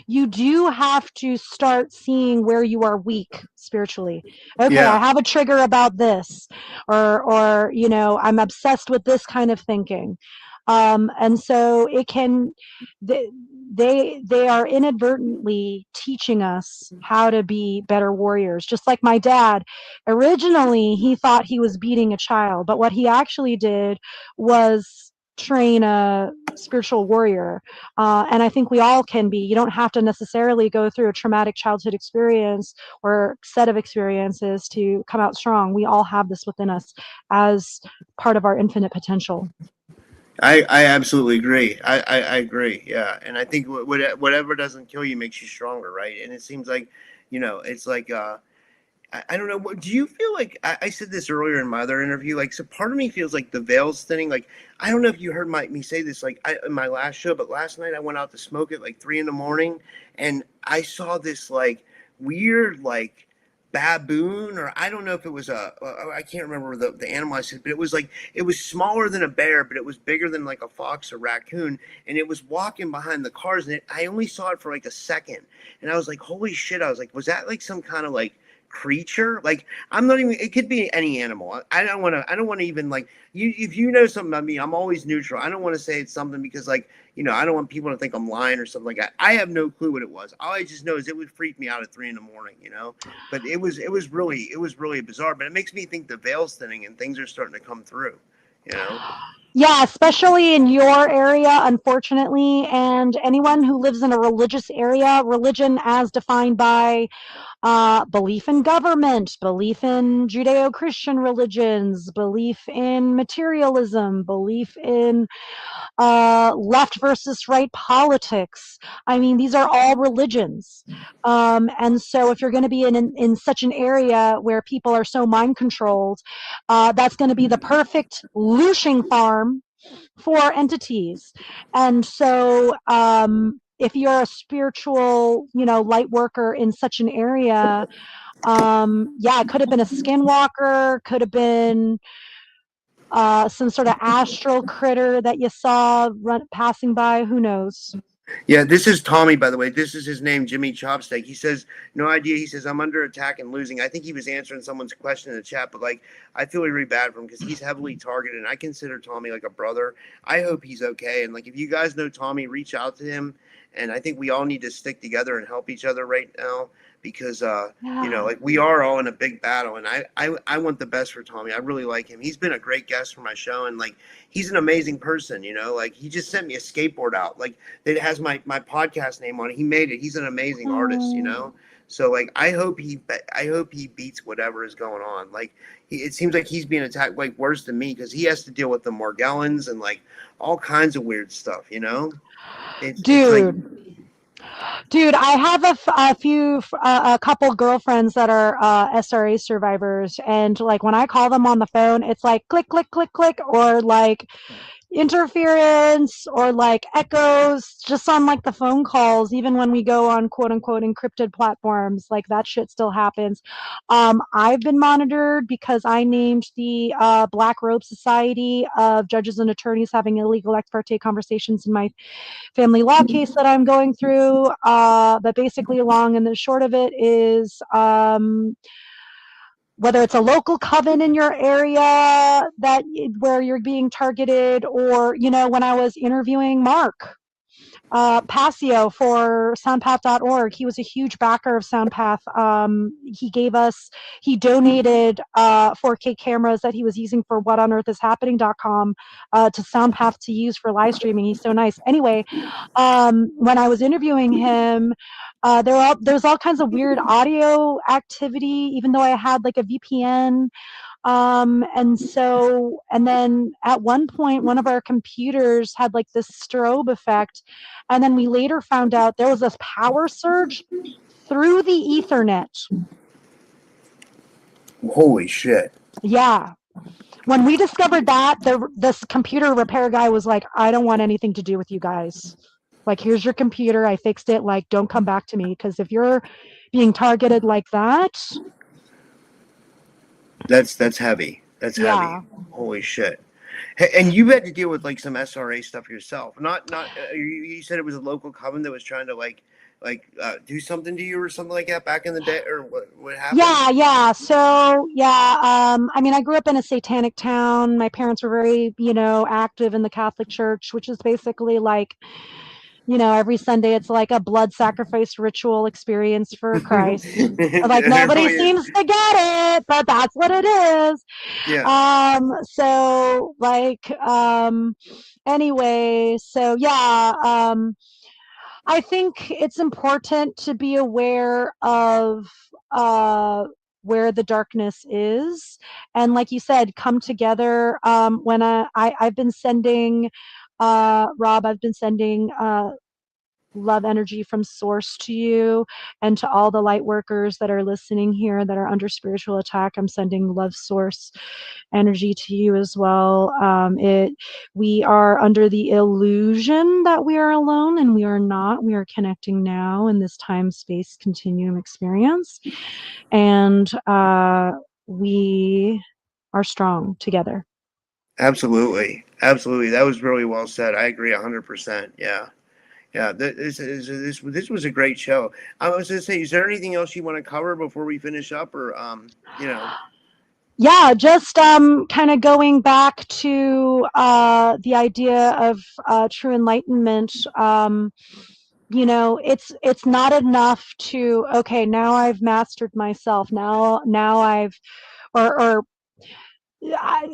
you do have to start seeing where you are weak spiritually. Okay, I Yeah. have a trigger about this, or you know, I'm obsessed with this kind of thinking. And so it can, they are inadvertently teaching us how to be better warriors. Just like my dad, originally he thought he was beating a child, but what he actually did was train a spiritual warrior. And I think we all can be. You don't have to necessarily go through a traumatic childhood experience or set of experiences to come out strong. We all have this within us as part of our infinite potential. I absolutely agree. I agree. Yeah. And I think whatever doesn't kill you makes you stronger, right? And it seems like, you know, it's like I don't know. Do you feel like I said this earlier in my other interview? Like, so part of me feels like the veil's thinning. Like, I don't know if you heard me say this like in my last show, but last night I went out to smoke at like 3 a.m, and I saw this like weird like baboon, or I don't know if it was I can't remember the animal I said, but it was like it was smaller than a bear, but it was bigger than like a fox or raccoon, and it was walking behind the cars, and I only saw it for like a second, and I was like, holy shit! I was like, was that like some kind of like creature? Like I'm not even, it could be any animal. I don't want to even like you, if you know something about me, I'm always neutral. I don't want to say it's something because like, you know, I don't want people to think I'm lying or something like that. I have no clue what it was. All I just know is it would freak me out at 3 a.m, you know. But it was really bizarre. But it makes me think the veil's thinning and things are starting to come through, you know. Yeah, especially in your area, unfortunately, and anyone who lives in a religious area, religion as defined by belief in government, belief in Judeo Christian religions, belief in materialism, belief in left versus right politics. I mean, these are all religions. And so, if you're going to be in such an area where people are so mind controlled, that's going to be the perfect looshing farm for entities. And so, if you're a spiritual, light worker in such an area, yeah, it could have been a skinwalker, could have been some sort of astral critter that you saw passing by. Who knows? Yeah, this is Tommy, by the way. This is his name, Jimmy Chopstick. He says, no idea. He says, I'm under attack and losing. I think he was answering someone's question in the chat, but like, I feel really bad for him because he's heavily targeted. And I consider Tommy like a brother. I hope he's okay. And like, if you guys know Tommy, reach out to him. And I think we all need to stick together and help each other right now because, Yeah. like we are all in a big battle. And I want the best for Tommy. I really like him. He's been a great guest for my show. And like, he's an amazing person, like he just sent me a skateboard out. Like, that has my podcast name on it. He made it. He's an amazing artist. So like I hope he beats whatever is going on. Like it seems like he's being attacked like worse than me because he has to deal with the Morgellons and like all kinds of weird stuff. It's like Dude, dude, I have a couple girlfriends that are SRA survivors, and like when I call them on the phone, it's like click, click, click, click, or like interference or like echoes just on like the phone calls, even when we go on quote unquote encrypted platforms, like that shit still happens. I've been monitored because I named the Black Robe Society of judges and attorneys having illegal ex parte conversations in my family law case that I'm going through. But basically, long and the short of it is, whether it's a local coven in your area that where you're being targeted, or when I was interviewing Mark Passio for soundpath.org, he was a huge backer of Soundpath. He donated 4K cameras that he was using for whatonearthishappening.com to Soundpath to use for live streaming. He's so nice. Anyway, when I was interviewing him, there's all kinds of weird audio activity, even though I had like a VPN. And then at one point, one of our computers had like this strobe effect. And then we later found out there was this power surge through the Ethernet. holy shit. Yeah. When we discovered that, this computer repair guy was like, I don't want anything to do with you guys. Like, here's your computer. I fixed it. Like, don't come back to me. Because if you're being targeted like that, That's heavy. That's heavy. yeah. Holy shit. And you had to deal with like some SRA stuff yourself. Not you said it was a local coven that was trying to do something to you or something like that back in the day, or what happened? Yeah. So, yeah, I mean, I grew up in a satanic town. My parents were very, active in the Catholic Church, which is basically like, every Sunday it's like a blood sacrifice ritual experience for Christ. Like, It nobody really is. seems to get it, but that's what it is. Yeah, So like, anyway, so yeah, I think it's important to be aware of where the darkness is, and like you said, come together. When I've been sending Rob, I've been sending love energy from source to you, and to all the light workers that are listening here that are under spiritual attack. I'm sending love source energy to you as well. We are under the illusion that we are alone, and we are not. We are connecting now in this time space continuum experience, and we are strong together. absolutely. That was really well said. I agree 100%. Yeah. Yeah, this was a great show. I was going to say, is there anything else you want to cover before we finish up, or you know? Yeah, just kind of going back to the idea of true enlightenment. It's not enough to, okay, now I've mastered myself. Now I've or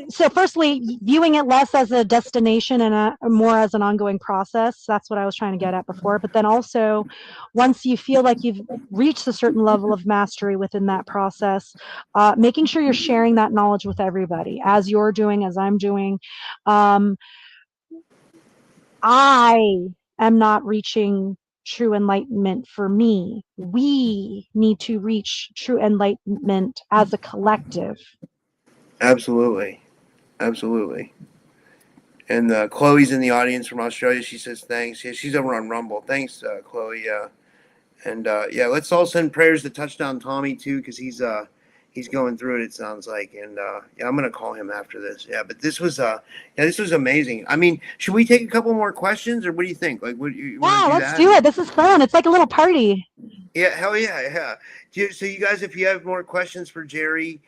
So firstly, viewing it less as a destination and more as an ongoing process. That's what I was trying to get at before. But then also, once you feel like you've reached a certain level of mastery within that process, making sure you're sharing that knowledge with everybody, as you're doing, as I'm doing. Um, I am not reaching true enlightenment for me. We need to reach true enlightenment as a collective. Absolutely, absolutely. And Chloe's in the audience from Australia. She says thanks. Yeah, she's over on Rumble. Thanks, Chloe. And yeah, let's all send prayers to Touchdown Tommy too, because he's going through it. It sounds like, and yeah, I'm gonna call him after this. Yeah, but this was amazing. I mean, should we take a couple more questions, or what do you think? Like, what you want Yeah, to do let's that? do it. This is fun. It's like a little party. Yeah, hell yeah, yeah. So you guys, if you have more questions for Geri,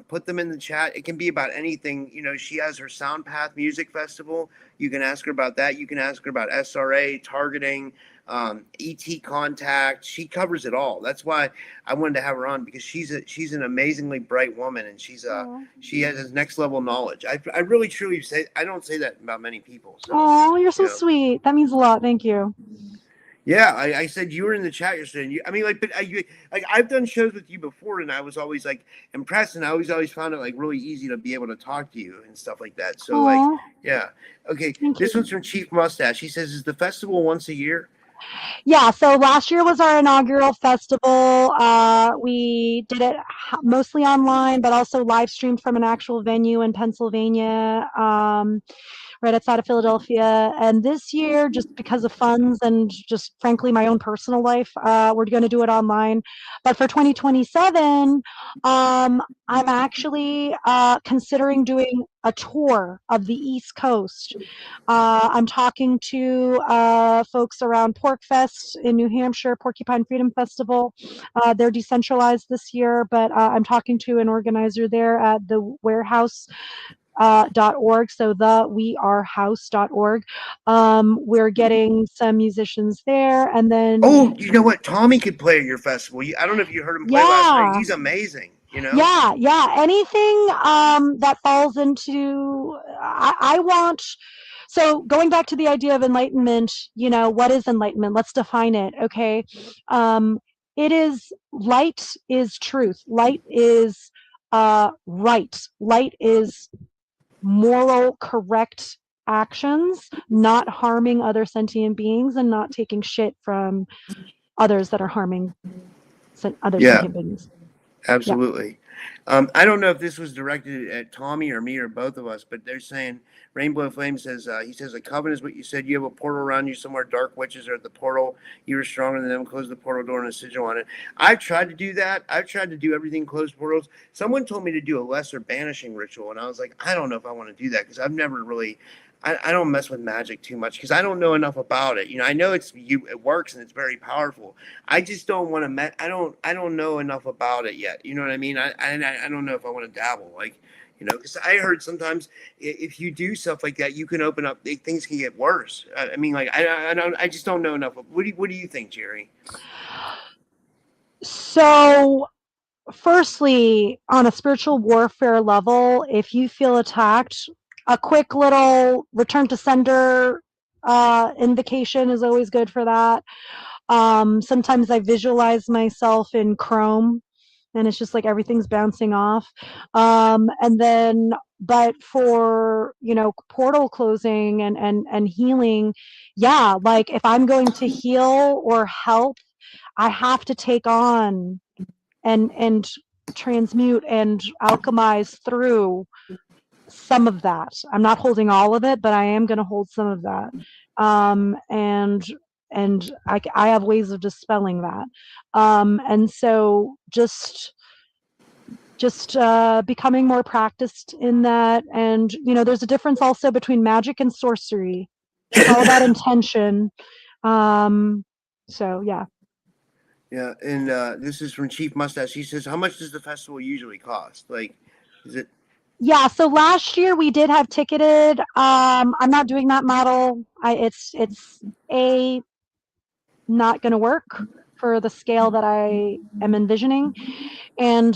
put them in the chat. It can be about anything. You know, she has her Sound Path Music Festival. You can ask her about that. You can ask her about SRA targeting, ET contact. She covers it all. That's why I wanted to have her on, because she's an amazingly bright woman, and she has this next level knowledge. I really truly say, I don't say that about many people. So Oh, you're so you know. sweet. That means a lot. Thank you. Yeah, I said you were in the chat yesterday. And I mean, like, but like I've done shows with you before, and I was always like impressed, and I always found it like really easy to be able to talk to you and stuff like that. So like, Oh, yeah, okay. thank you. This one's from Chief Mustache. He says, "Is the festival once a year?" Yeah, so last year was our inaugural festival. We did it mostly online, but also live streamed from an actual venue in Pennsylvania. Right outside of Philadelphia. And this year, just because of funds and just frankly my own personal life, we're going to do it online. But for 2027, I'm actually considering doing a tour of the East Coast. I'm talking to folks around Pork Fest in New Hampshire, Porcupine Freedom Festival. They're decentralized this year, but I'm talking to an organizer there at the warehouse .org, so the wearehouse.org. We're getting some musicians there, and then Oh, you know what? Tommy could play at your festival. I don't know if you heard him play last night. yeah, He's amazing. You know. yeah, anything that falls into I want. So going back to the idea of enlightenment, what is enlightenment? Let's define it. Okay, it is light is truth. Light is right. Light is moral, correct actions, not harming other sentient beings and not taking shit from others that are harming other Yeah. sentient beings. Yeah. Absolutely. I don't know if this was directed at Tommy or me or both of us, but they're saying Rainbow Flame says he says a coven is what you said. You have a portal around you somewhere. Dark witches are at the portal. You were stronger than them. Close the portal door and a sigil on it. I've tried to do that. I've tried to do everything closed portals. Someone told me to do a lesser banishing ritual, and I was like, I don't know if I want to do that, because I've never really. I don't mess with magic too much because I don't know enough about it. You know, I know it works and it's very powerful. I just don't want to. I don't know enough about it yet. You know what I mean? I don't know if I want to dabble. Like, you know, because I heard sometimes if you do stuff like that, you can open up. Things can get worse. I mean, like I don't. I just don't know enough. What do you think, Geri? So, firstly, on a spiritual warfare level, if you feel attacked, a quick little return to sender invocation is always good for that. Sometimes I visualize myself in Chrome and it's just like everything's bouncing off. And then, but for, portal closing and healing, yeah, like if I'm going to heal or help, I have to take on and transmute and alchemize through some of that. I'm not holding all of it, but I am going to hold some of that. And I have ways of dispelling that. And so just becoming more practiced in that. And, there's a difference also between magic and sorcery. It's all about intention. So yeah. Yeah, and this is from Chief Mustache. He says, "How much does the festival usually cost? Like, is it?" Yeah, so last year we did have ticketed. I'm not doing that model. It's a not going to work for the scale that I am envisioning. And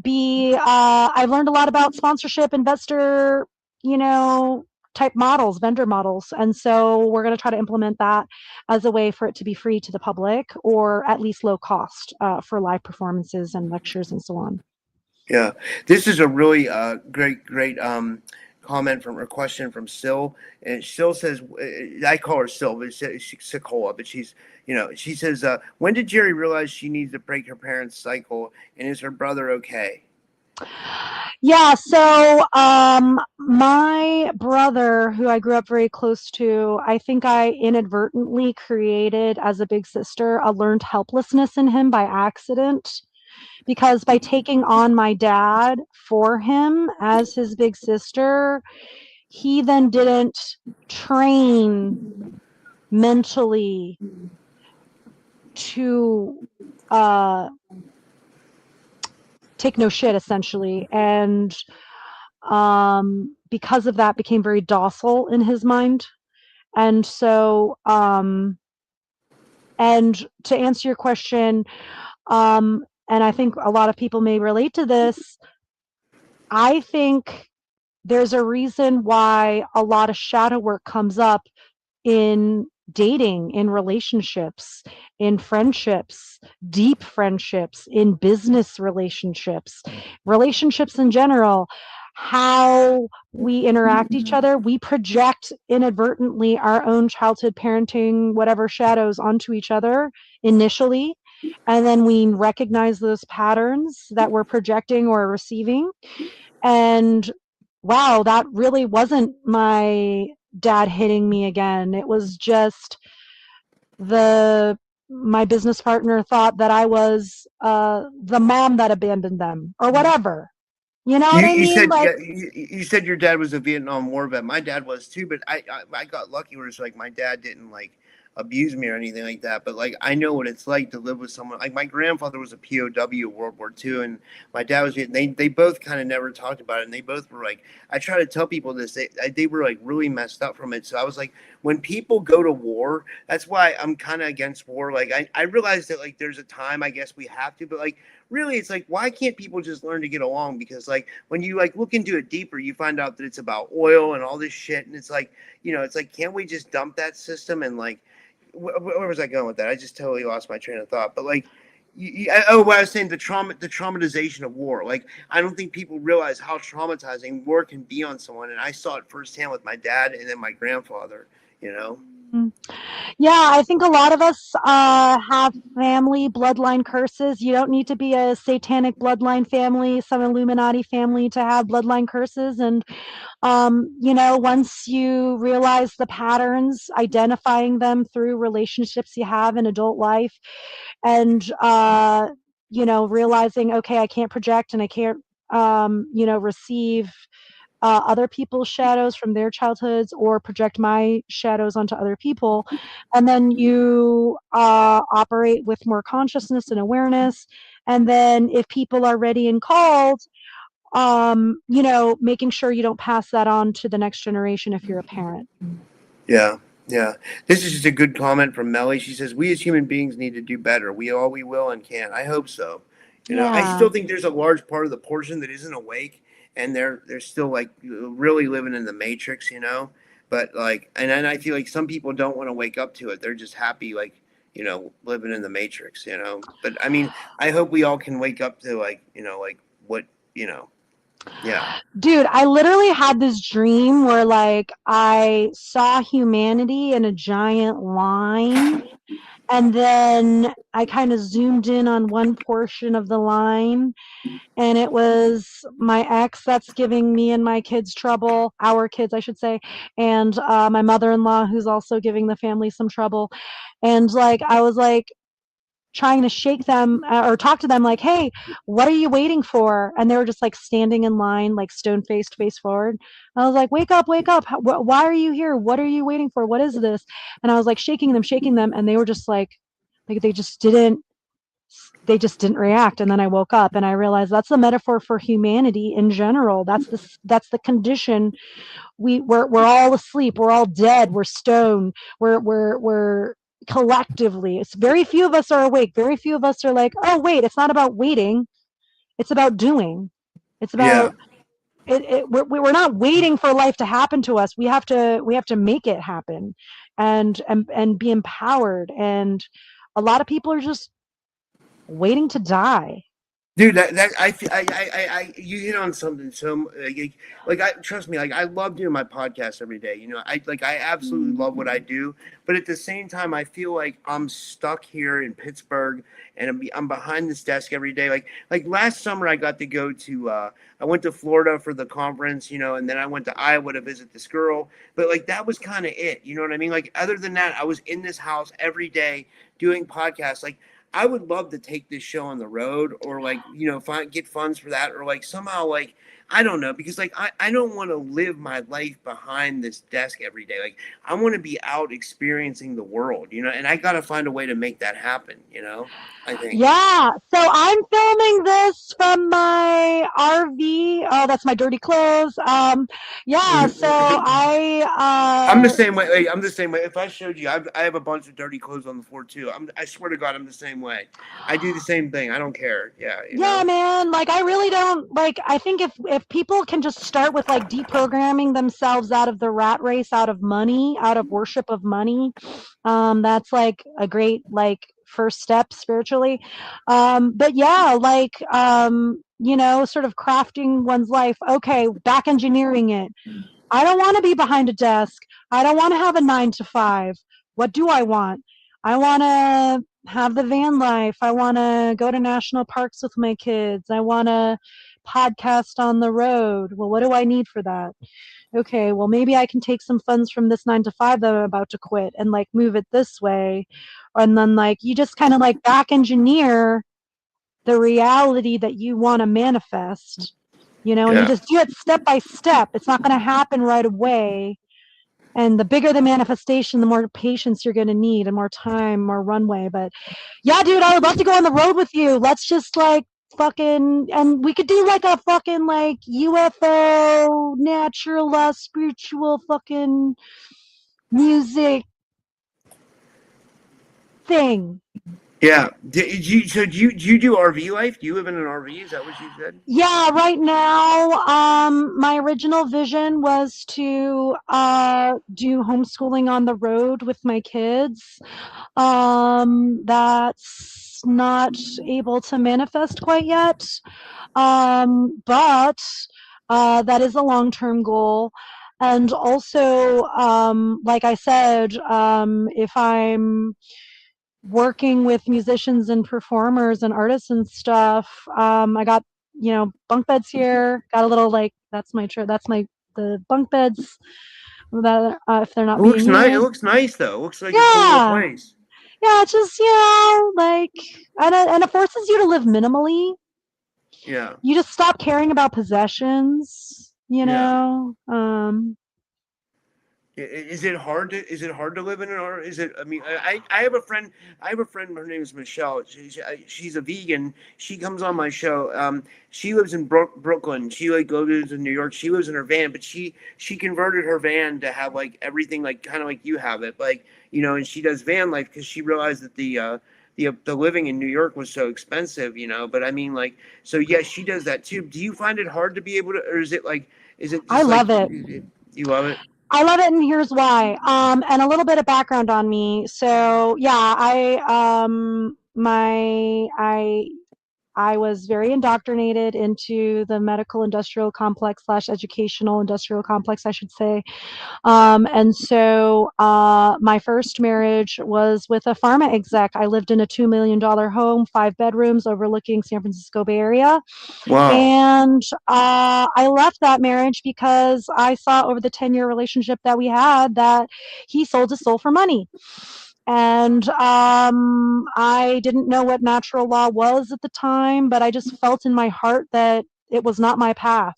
B, I've learned a lot about sponsorship, investor, type models, vendor models. And so we're going to try to implement that as a way for it to be free to the public, or at least low cost for live performances and lectures and so on. Yeah, this is a really great comment from or question from Sil, and Sil says, I call her Sil, but she's Sicola, but she says, when did Jerry realize she needs to break her parents' cycle, and is her brother okay? Yeah, so my brother, who I grew up very close to, I think I inadvertently created as a big sister a learned helplessness in him by accident. Because by taking on my dad for him as his big sister, he then didn't train mentally to uh, take no shit, essentially. And because of that, became very docile in his mind. And so, and to answer your question, and I think a lot of people may relate to this, I think there's a reason why a lot of shadow work comes up in dating, in relationships, in friendships, deep friendships, in business relationships, relationships in general, how we interact each other. We project inadvertently our own childhood parenting, whatever shadows onto each other initially. And then we recognize those patterns that we're projecting or receiving. And wow, that really wasn't my dad hitting me again. It was just the my business partner thought that I was the mom that abandoned them or whatever. You know what You I you mean? said Like, yeah, you said your dad was a Vietnam War vet. My dad was too, but I got lucky where it's like my dad didn't like abuse me or anything like that. But like I know what it's like to live with someone. Like my grandfather was a POW of World War II, and my dad was. They both kind of never talked about it, and they both were like. I try to tell people this. They were like really messed up from it. So I was like, when people go to war, that's why I'm kind of against war. Like I realized that like there's a time I guess we have to, but like really it's like why can't people just learn to get along? Because like when you like look into it deeper, you find out that it's about oil and all this shit, and it's like it's like can't we just dump that system and like where was I going with that? I just totally lost my train of thought. But like what I was saying, the traumatization of war. Like I don't think people realize how traumatizing war can be on someone, and I saw it firsthand with my dad and then my grandfather. You know. mm, yeah, I think a lot of us have family bloodline curses. You don't need to be a satanic bloodline family, some Illuminati family to have bloodline curses. And once you realize the patterns, identifying them through relationships you have in adult life, and realizing, okay, I can't project and I can't receive other people's shadows from their childhoods or project my shadows onto other people. And then you operate with more consciousness and awareness. And then if people are ready and called, making sure you don't pass that on to the next generation if you're a parent. Yeah, yeah. This is just a good comment from Melly. She says, "We as human beings need to do better. We will and can." I hope so. I Yeah. still think there's a large part of the portion that isn't awake, and they're still like really living in the matrix. But like, and I feel like some people don't want to wake up to it. They're just happy, like living in the matrix. But I mean, I hope we all can wake up to like what you know. Yeah. Dude, I literally had this dream where like I saw humanity in a giant line, and then I kind of zoomed in on one portion of the line, and it was my ex that's giving me and my kids trouble, our kids, I should say, and my mother-in-law who's also giving the family some trouble. And like I was like trying to shake them or talk to them like, hey, what are you waiting for? And they were just like standing in line, like stone faced, face forward. I was like, wake up, wake up. Why are you here? What are you waiting for? What is this? And I was like shaking them. And they were just like they just didn't react. And then I woke up and I realized that's the metaphor for humanity in general. That's the condition. We're all asleep, we're all dead, we're stoned, we're collectively, it's very few of us are awake, very few of us are like, oh wait, it's not about waiting, It's about doing. It's Yeah. about we're not waiting for life to happen to us. We have to make it happen, and be empowered. And a lot of people are just waiting to die. Dude, that you hit on something. So, I trust me, like I love doing my podcast every day. I absolutely love what I do, but at the same time, I feel like I'm stuck here in Pittsburgh, and I'm behind this desk every day. Like last summer, I got to go to I went to Florida for the conference, and then I went to Iowa to visit this girl. But like that was kind of it, you know what I mean? Like other than that, I was in this house every day doing podcasts. Like I would love to take this show on the road, or like, get funds for that, or like somehow, like, I don't know, because like I don't want to live my life behind this desk every day. Like I want to be out experiencing the world, and I got to find a way to make that happen, I think. Yeah, so I'm filming this from my RV. Oh, that's my dirty clothes. Yeah, so I'm the I same way. Like, I'm the same way. If I showed you, I have a bunch of dirty clothes on the floor too. I swear to God, I'm the same way. I do the same thing. I don't care. Yeah, yeah, man, like I really don't like I think if people can just start with like deprogramming themselves out of the rat race, out of money, out of worship of money, that's like a great like first step spiritually. But yeah, like sort of crafting one's life. Okay, back engineering it. I don't want to be behind a desk. I don't want to have a 9 to 5. What do I want? I want to have the van life. I want to go to national parks with my kids. I want to podcast on the road. Well, what do I need for that? Okay, well, maybe I can take some funds from this 9 to 5 that I'm about to quit and like move it this way. And then, like, you just kind of like back engineer the reality that you want to manifest, and you yeah, just do it step by step. It's not going to happen right away. And the bigger the manifestation, the more patience you're going to need and more time, more runway. But yeah, dude, I would love to go on the road with you. Let's just like fucking, and we could do like a fucking like UFO, natural, spiritual fucking music thing. yeah. Do you do RV life? Do you live in an RV? Is that what you said? Yeah, right now, my original vision was to do homeschooling on the road with my kids. That's not able to manifest quite yet, but that is a long-term goal. And also, like I said, if I'm working with musicians and performers and artists and stuff. I got, bunk beds here. Got a little like that's my the bunk beds that if they're It not being looks nice. It used. looks nice though. It looks like a cool little Yeah, place. yeah. It's just like and it forces you to live minimally. Yeah, You just stop caring about possessions. yeah. Is it hard to live in an R? Is it? I mean, I have a friend. I have a friend. Her name is Michelle. She's a vegan. She comes on my show. She lives in Brooklyn. She like goes to New York. She lives in her van, but she converted her van to have like everything like kind of like you have it, like and she does van life because she realized that the living in New York was so expensive. But I mean, like, so yeah, she does that too. Do you find it hard to be able to, or is it I just like love it. you love it? I love it, and here's why. And a little bit of background on me. So yeah, I was very indoctrinated into the medical industrial complex slash educational industrial complex, I should say. And so my first marriage was with a pharma exec. I lived in a $2 million home, 5 bedrooms overlooking San Francisco Bay Area. Wow. And I left that marriage because I saw over the 10-year relationship that we had that he sold his soul for money. And I didn't know what natural law was at the time, but I just felt in my heart that it was not my path.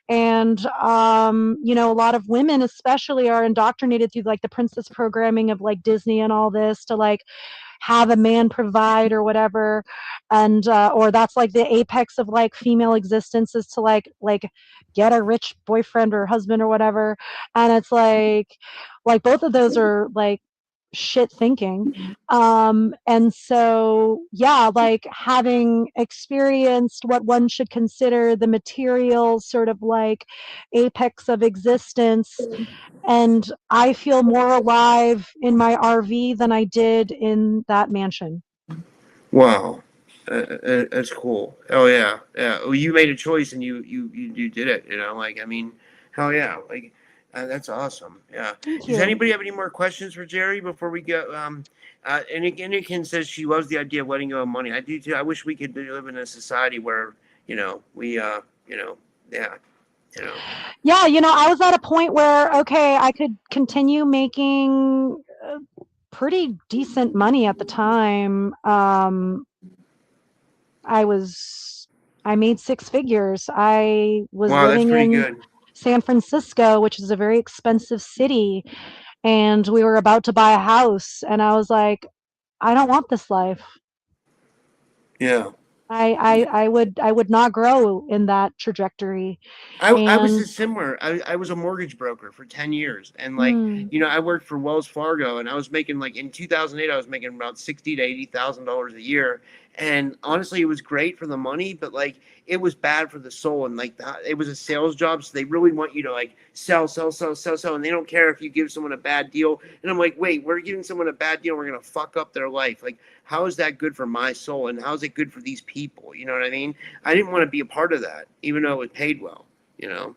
And a lot of women especially are indoctrinated through like the princess programming of like Disney and all this to like have a man provide or whatever. And or that's like the apex of like female existence, is to like get a rich boyfriend or husband or whatever. And it's like both of those are like shit thinking. And so, yeah, like having experienced what one should consider the material sort of like apex of existence, and I feel more alive in my RV than I did in that mansion. Wow, that's cool. Oh yeah, yeah. Well, you made a choice and you did it. You know, like I mean, hell yeah, like that's awesome. Yeah. Thank Does you. anybody have any more questions for Jerry before we go? Anakin says she loves the idea of letting go of money. I do too. I wish we could live in a society where we you know yeah you know Yeah, I was at a point where, okay, I could continue making pretty decent money at the time. I made six figures. I was wow, that's living pretty in good. San Francisco, which is a very expensive city, and we were about to buy a house, and I was like, I don't want this life. Yeah. I would not grow in that trajectory. I was And just similar. I was a mortgage broker for 10 years. And like, mm, I worked for Wells Fargo and I was making like in 2008, I was making about 60 to $80,000 a year. And honestly, it was great for the money, but like it was bad for the soul. And like it was a sales job. So they really want you to like sell, sell, sell, sell, sell. And they don't care if you give someone a bad deal. And I'm like, wait, we're giving someone a bad deal. We're going to fuck up their life. Like, how is that good for my soul? And how is it good for these people? You know what I mean? I didn't want to be a part of that, even though it paid well you know.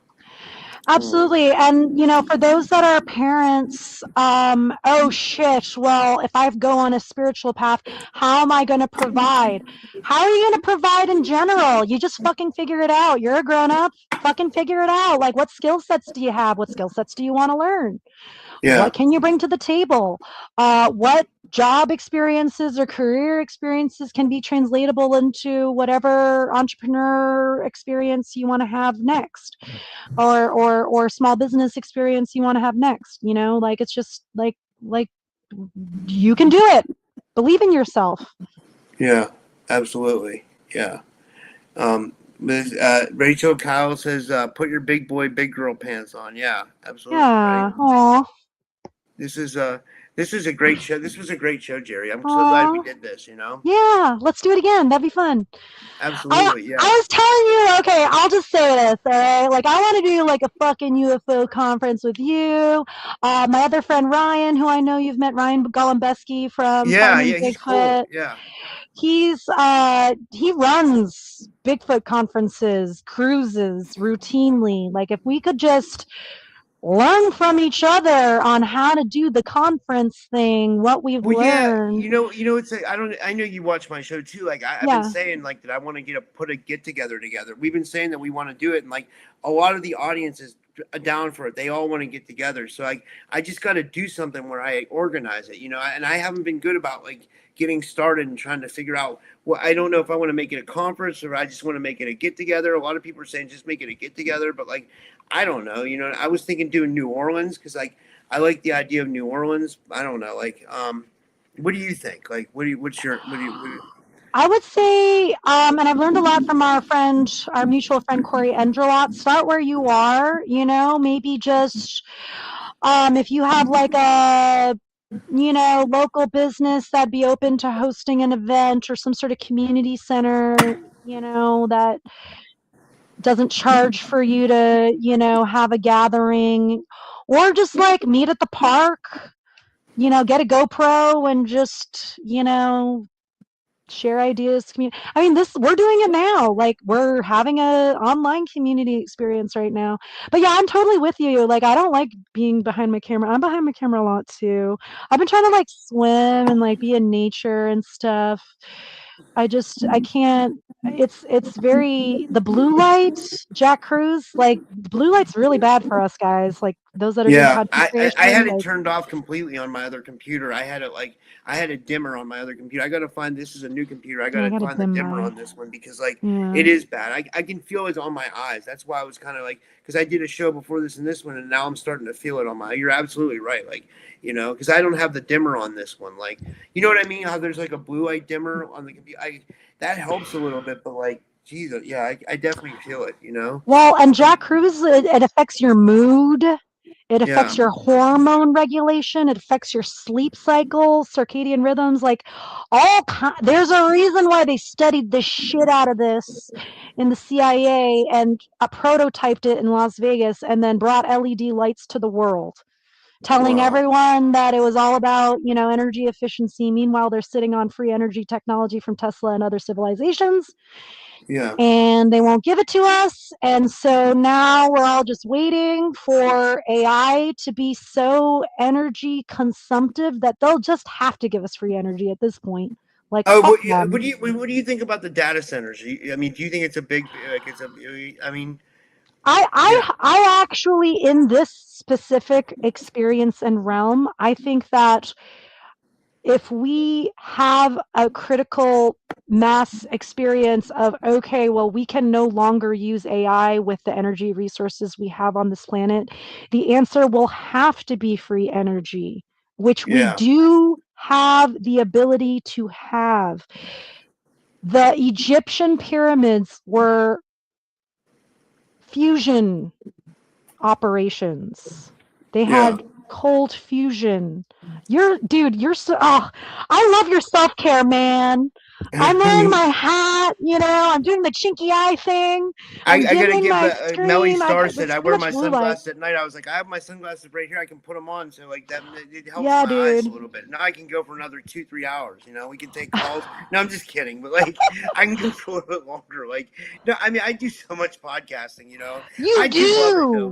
absolutely. And, for those that are parents, oh shit, well, if I go on a spiritual path, how am I going to provide? How are you going to provide in general? You just fucking figure it out. You're a grown up. Fucking figure it out. Like, what skill sets do you have? What skill sets do you want to learn? Yeah. What can you bring to the table? What job experiences or career experiences can be translatable into whatever entrepreneur experience you want to have next, or small business experience you want to have next? Like it's just like you can do it. Believe in yourself. Yeah. Absolutely. Yeah. Rachel Kyle says, "Put your big boy, big girl pants on." Yeah, absolutely right. Yeah. Aw. This is a great show. This was a great show, Jerry. I'm so glad we Aw. did this. Yeah. Let's do it again. That'd be fun. I Absolutely. I Yeah. was telling you, okay, I'll just say this, all right? Like, I want to do like a fucking UFO conference with you. My other friend Ryan, who I know you've met, Ryan Golombeski from Yeah. Finding Yeah. He's cool. Bigfoot. Yeah. He runs Bigfoot conferences, cruises routinely. Like, if we could just learn from each other on how to do the conference thing, what we've Well, yeah, learned. it's I don't. I know you watch my show too. Like I've been Yeah. saying, like that I want to put a get together together. We've been saying that we want to do it, and like a lot of the audience is down for it. They all want to get together. So I just got to do something where I organize it, and I haven't been good about like getting started and trying to figure out. Well, I don't know if I want to make it a conference or I just want to make it a get together. A lot of people are saying just make it a get together, but like I don't know. I was thinking doing New Orleans because like I like the idea of New Orleans. I don't know, like what do you think? Like, I would say, and I've learned a lot from our mutual friend Corey Enderlot. Start where you are, maybe just if you have like a local business that'd be open to hosting an event or some sort of community center, that doesn't charge for you to, have a gathering, or just like meet at the park, get a GoPro and just, share ideas. I mean, we're doing it now. Like, we're having a online community experience right now. But yeah, I'm totally with you. Like, I don't like being behind my camera. I'm behind my camera a lot too. I've been trying to like swim and like be in nature and stuff. I can't. It's very, the blue light, Jack Cruz, like the blue light's really bad for us guys, like those that are doing Yeah, content I creation. had it Like, turned off completely on my other computer. I had a dimmer on my other computer. I gotta find this is a new computer. I yeah, I gotta gotta find the dim dimmer mine. on this one because like Yeah. it is bad. I can feel it on my eyes. That's why I was kind of like because I did a show before this and this one, and now I'm starting to feel it on my. You're absolutely right. Like because I don't have the dimmer on this one. Like you know what I mean? How there's like a blue light dimmer on the computer. That helps a little bit, but like Jesus, yeah, I definitely feel it. Well, and Jack Cruz, it affects your mood. It Yeah. affects your hormone regulation. It affects your sleep cycle, circadian rhythms. Like there's a reason why they studied the shit out of this in the CIA and prototyped it in Las Vegas and then brought LED lights to the world, telling Wow. everyone that it was all about, energy efficiency. Meanwhile, they're sitting on free energy technology from Tesla and other civilizations, Yeah. and they won't give it to us. And so now we're all just waiting for AI to be so energy consumptive that they'll just have to give us free energy at this point. Like, Oh, fuck what them. do you think about the data centers? I mean, do you think it's a big like it's a? I mean, I, yeah, I, I actually, in this specific experience and realm, I think that if we have a critical mass experience of, okay, well, we can no longer use AI with the energy resources we have on this planet, the answer will have to be free energy, which we yeah, do have the ability to have. The Egyptian pyramids were fusion operations. They yeah. had cold fusion. You're so, oh, I love your self care, man. I'm I wearing mean, my hat, I'm doing the chinky eye thing. I'm I gotta dimming give my Melly screen. I Star got said there's I too wear much my blue light. sunglasses at night. I was like, I have my sunglasses right here. I can put them on, so like that it helps Yeah, my eyes a dude. little bit. Now I can go for another 2-3 hours. We can take calls. No, I'm just kidding, but like I can go for a little bit longer. Like no, I mean I do so much podcasting. You I do love it though.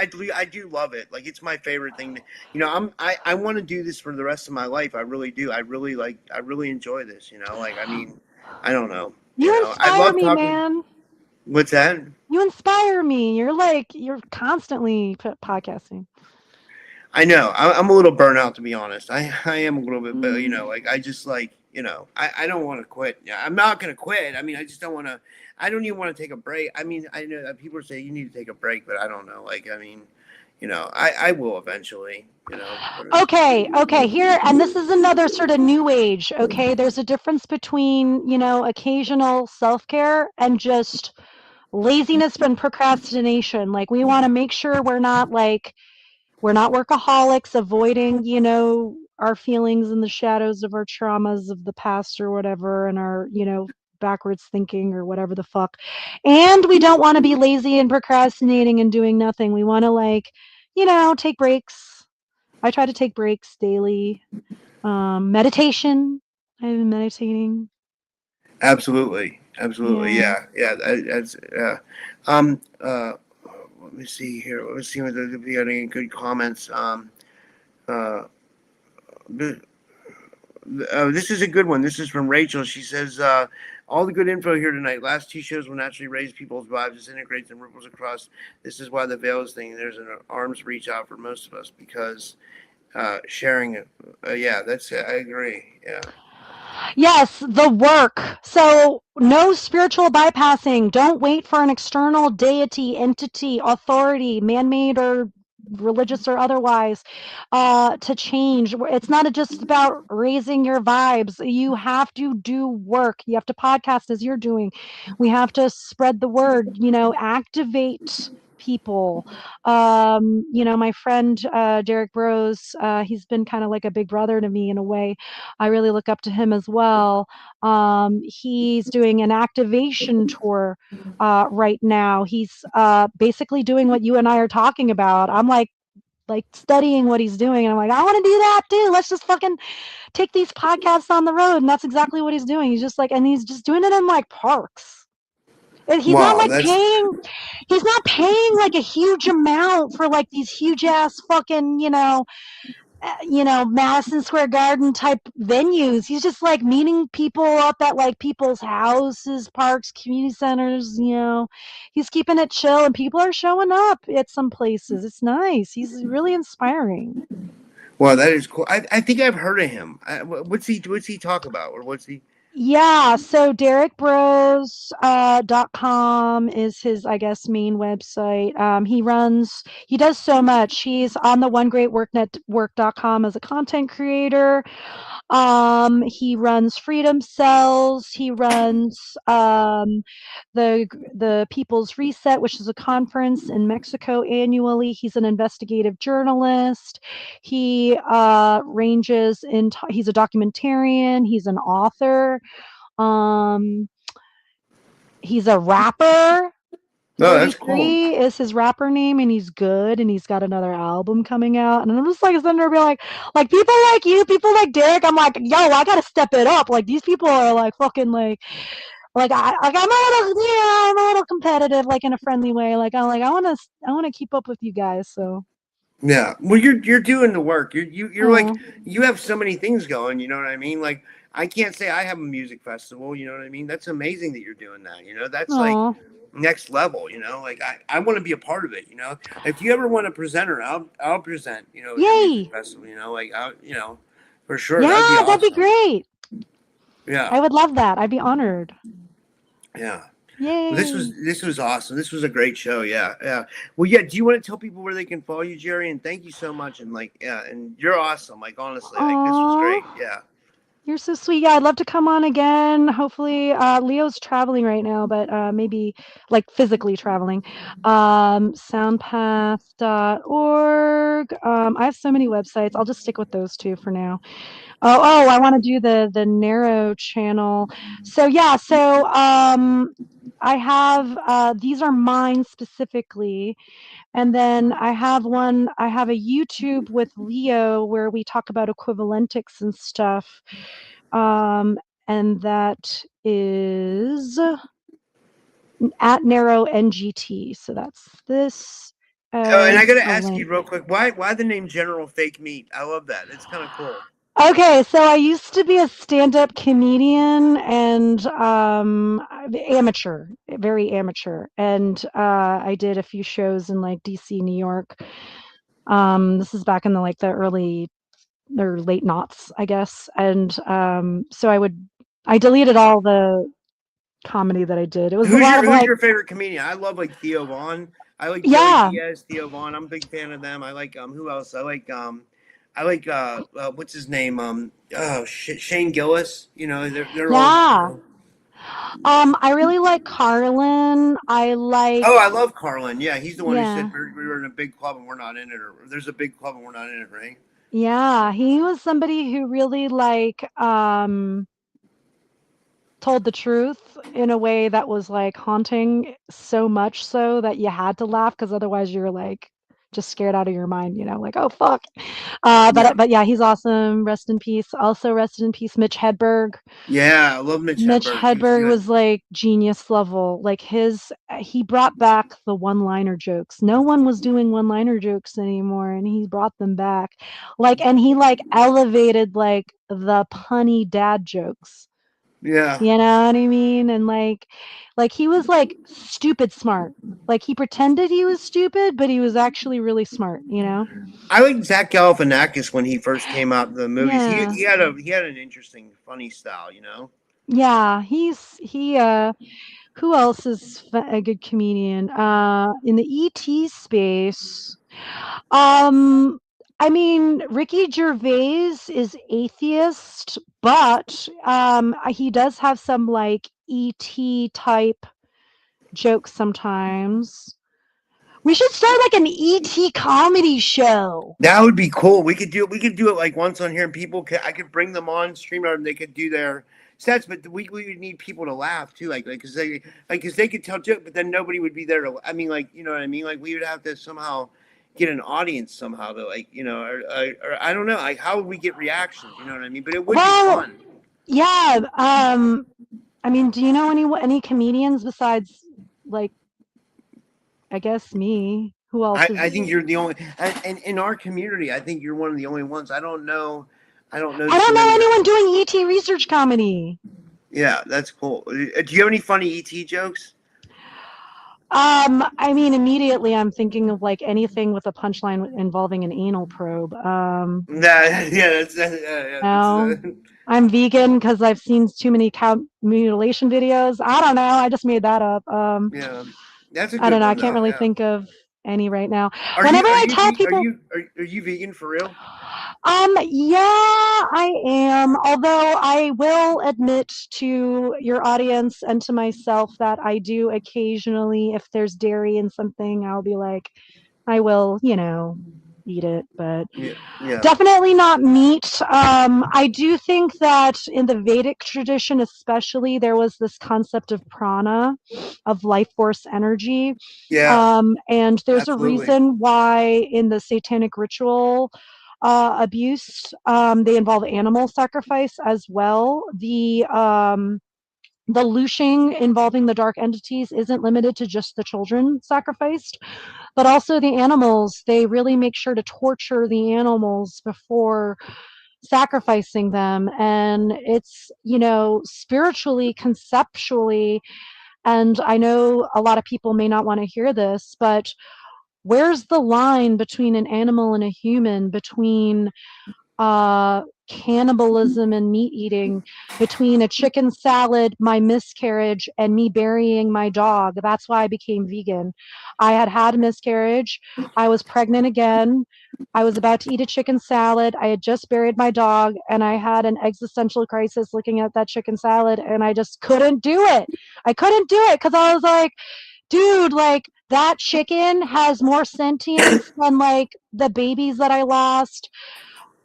do. I do love it. Like it's my favorite thing. I want to do this for the rest of my life. I really do. I really enjoy this. Like I mean, I don't know. You I inspire love me, talking. man. What's that? You inspire me. You're constantly podcasting. I know. I'm a little burnt out to be honest. I am a little bit, but Mm. like I just like I don't want to quit. Yeah, I'm not gonna quit. I mean, I just don't want to. I don't even want to take a break. I mean, I know that people say you need to take a break, but I don't know. Like, I mean, I will eventually. Okay, here, and this is another sort of new age, okay? There's a difference between, occasional self-care and just laziness and procrastination. Like, we want to make sure we're not workaholics, avoiding, our feelings in the shadows of our traumas of the past or whatever, and our, backwards thinking or whatever the fuck. And we don't want to be lazy and procrastinating and doing nothing. We want to, take breaks. I try to take breaks daily. Meditation. I've been meditating. Absolutely, absolutely, Yeah. yeah, yeah. That's um. Uh, let me see here. Let me see if we got any good comments. Uh, this is a good one. This is from Rachel. She says, all the good info here tonight. Last two shows will naturally raise people's vibes, disintegrates and ripples across. This is why the veils thing. There's an arms reach out for most of us because sharing it. Yeah, I agree. Yeah. Yes, the work. So, no spiritual bypassing. Don't wait for an external deity, entity, authority, man made or religious or otherwise, to change. It's not just about raising your vibes. You have to do work. You have to podcast as you're doing. We have to spread the word, activate people. My friend, Derek Bros, he's been kind of like a big brother to me in a way. I really look up to him as well. He's doing an activation tour right now. He's basically doing what you and I are talking about. I'm like studying what he's doing, and I'm like, I want to do that too. Let's just fucking take these podcasts on the road. And that's exactly what he's doing. And he's just doing it in like parks. And he's not Wow, like that's paying like a huge amount for like these huge ass fucking, Madison Square Garden type venues. He's just like meeting people up at like people's houses, parks, community centers. He's keeping it chill, and people are showing up at some places. It's nice. He's really inspiring. wow. That is cool. I think I've heard of him. What's he talk about, or what's he? Yeah, so DerekBros.com is his, I guess, main website. He does so much. He's on the OneGreatWorkNetwork.com as a content creator. He runs Freedom Cells. He runs the People's Reset, which is a conference in Mexico annually. He's an investigative journalist. He ranges in. He's a documentarian. He's an author. Um, he's a rapper. Oh, that's cool. 33 is his rapper name, and he's good, and he's got another album coming out. And I'm just like sitting there being like people like you, people like Derek. I'm like, yo, I gotta step it up. Like these people are like fucking I'm a little, I'm a little competitive, like in a friendly way. I wanna keep up with you guys. So, Yeah. Well, you're doing the work. You're like, oh, you have so many things going. You know what I mean? Like, I can't say I have a music festival. You know what I mean? That's amazing that you're doing that. You know, that's like oh, next level. You know, like I want to be a part of it. You know, if you ever want a presenter, I'll present. You know, at your music yay, festival. You know, like for sure that'd be yeah, that'd be awesome. great. Yeah. I would love that. I'd be honored. Yeah. Well, Yay. this was awesome. This was a great show. Yeah, yeah. Well, yeah. Do you want to tell people where they can follow you, Jerry? And thank you so much. And like, yeah, and you're awesome. Like, honestly, like this was Aw. great. Yeah. You're so sweet. Yeah, I'd love to come on again. Hopefully, Leo's traveling right now, but maybe like physically traveling. Soundpath.org. I have so many websites. I'll just stick with those two for now. I want to do the narrow channel. So yeah, I have these are mine specifically. And then I have a YouTube with Leo where we talk about equivalentics and stuff. Um, and that is at narrow NGT. So that's this Oh, and I as got to a ask you link. real quick, why the name General Fake Meat? I love that. It's kind of cool. Okay, so I used to be a stand-up comedian and amateur, very amateur. And I did a few shows in like DC, New York. This is back in the like the early or late knots, I guess. And so I deleted all the comedy that I did. It was a lot of Who's like, your favorite comedian? I love like Theo Vaughn. I like Joey yeah, Diaz, Theo Vaughn. I'm a big fan of them. I like who else? I like what's his name? Shane Gillis. You know, they're all, you yeah. know. I really like Carlin. I like, Oh, I love Carlin. Yeah, he's the one who said yeah, we were in a big club and we're not in it, or there's a big club and we're not in it, right? yeah. He was somebody who really told the truth in a way that was like haunting, so much so that you had to laugh because otherwise you're like just scared out of your mind, like, oh fuck. Yeah. But yeah, he's awesome. Rest in peace. Also, rest in peace, Mitch Hedberg. Yeah, I love Mitch Mitch Hedberg. He's Hedberg good. was like genius level. Like he brought back the one-liner jokes. No one was doing one-liner jokes anymore, and he brought them back. And he like elevated like the punny dad jokes. Yeah. You know what I mean? And like he was like stupid smart. Like he pretended he was stupid, but he was actually really smart, you know? I like Zach Galifianakis when he first came out in the movies. Yeah. He had an interesting, funny style, you know. Yeah, who else is a good comedian? In the ET space, um, I mean, Ricky Gervais is atheist, but he does have some like ET type jokes sometimes. We should start like an ET comedy show. That would be cool. We could do it like once on here, and I could bring them on StreamYard, and they could do their sets. But we would need people to laugh too, because they could tell jokes, but then nobody would be there to. I mean, like you know what I mean? Like we would have to somehow get an audience somehow to like or I don't know, like how would we get reactions? You know what I mean? But it would be Well, fun. yeah. I mean, do you know any comedians besides like I guess me? Who else I is? think you're the only, and in our community, I think you're one of the only ones. I don't know I too don't know many. anyone doing ET research comedy. Yeah, that's cool. Do you have any funny ET jokes? I mean, immediately I'm thinking of like anything with a punchline involving an anal probe. Nah, yeah, yeah, No, I'm vegan because I've seen too many cow mutilation videos. I don't know. I just made that up. yeah. That's a I don't good know. I one can't though. really Yeah. think of any right now. Are you Whenever are I you tell ve- people, are you vegan for real? yeah, I am. Although I will admit to your audience and to myself that I do occasionally, if there's dairy in something, I'll be like, I will, eat it, but Yeah, yeah, definitely not meat. I do think that in the Vedic tradition, especially, there was this concept of prana, of life force energy. yeah. And there's a Absolutely. reason why in the satanic ritual abuse, they involve animal sacrifice as well. The looshing involving the dark entities isn't limited to just the children sacrificed, but also the animals. They really make sure to torture the animals before sacrificing them. And it's, spiritually, conceptually, and I know a lot of people may not want to hear this, but where's the line between an animal and a human, between cannibalism and meat eating, between a chicken salad, my miscarriage, and me burying my dog? That's why I became vegan. I had a miscarriage. I was pregnant again. I was about to eat a chicken salad. I had just buried my dog, and I had an existential crisis looking at that chicken salad, and I just couldn't do it. I couldn't do it because I was like, dude, like that chicken has more sentience than like the babies that I lost,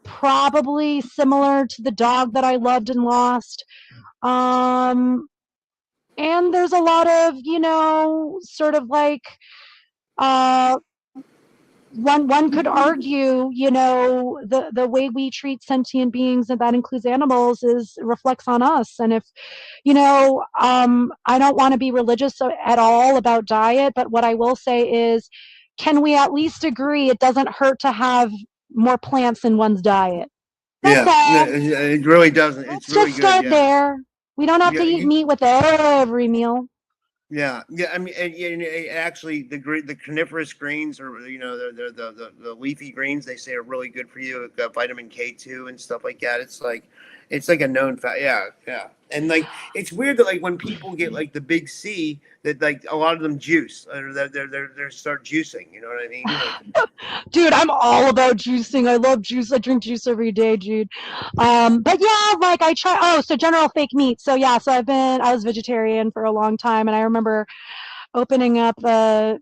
probably similar to the dog that I loved and lost. Um, and there's a lot of, sort of like, uh, one could argue, the way we treat sentient beings, and that includes animals, is reflects on us. And if, I don't want to be religious at all about diet, but what I will say is, can we at least agree it doesn't hurt to have more plants in one's diet? That's Yeah, no, all. it really doesn't. It's Let's really just good. start Yeah, there. We don't have to yeah, eat meat with every meal. yeah, yeah. I mean, actually, the coniferous greens, or the leafy greens, they say are really good for you. Got vitamin K2 and stuff like that. It's like a known fact. Yeah, yeah. And like, it's weird that like when people get like the big C, that like a lot of them juice, or they start juicing. You know what I mean? Like, Dude, I'm all about juicing. I love juice. I drink juice every day, dude. But yeah, like I try. Oh, so general fake meat. So yeah, so I was vegetarian for a long time, and I remember opening up a,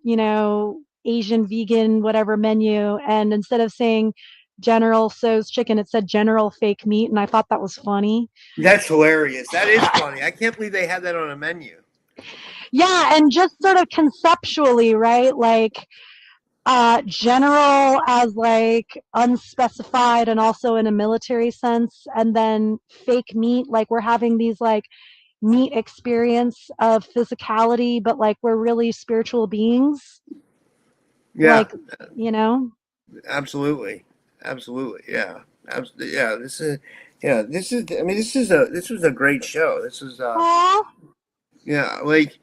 Asian vegan whatever menu, and instead of saying General So's chicken, it said General Fake Meat, and I thought that was funny. that's hilarious. That is funny. I can't believe they had that on a menu. Yeah, and just sort of conceptually, right? Like general as like unspecified and also in a military sense, and then fake meat, like we're having these like meat experience of physicality, but like we're really spiritual beings, Yeah, like, you know. absolutely, absolutely. Yeah, yeah. This is, yeah. This is. I mean, this was a great show. This was. Aw. Yeah. Like,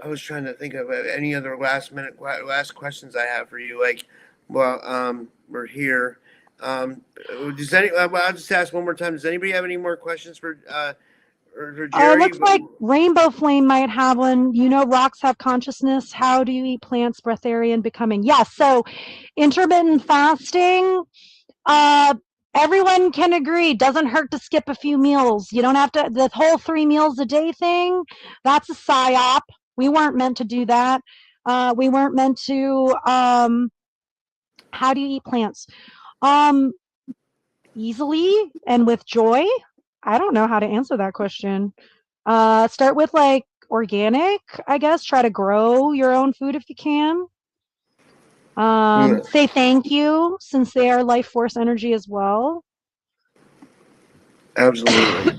I was trying to think of any other last questions I have for you. Like, well, we're here. Does any? Well, I'll just ask one more time. Does anybody have any more questions for It Jerry? looks like Rainbow Flame might have one. Rocks have consciousness. How do you eat plants, breatharian becoming? Yeah, so intermittent fasting, uh, everyone can agree, doesn't hurt to skip a few meals. You don't have to, the whole 3 meals a day thing, that's a psyop. We weren't meant to do that. We weren't meant to, how do you eat plants? Um, Easily and with joy. I don't know how to answer that question. Start with like organic, I guess. Try to grow your own food if you can. Yeah, Say thank you, since they are life force energy as well. absolutely.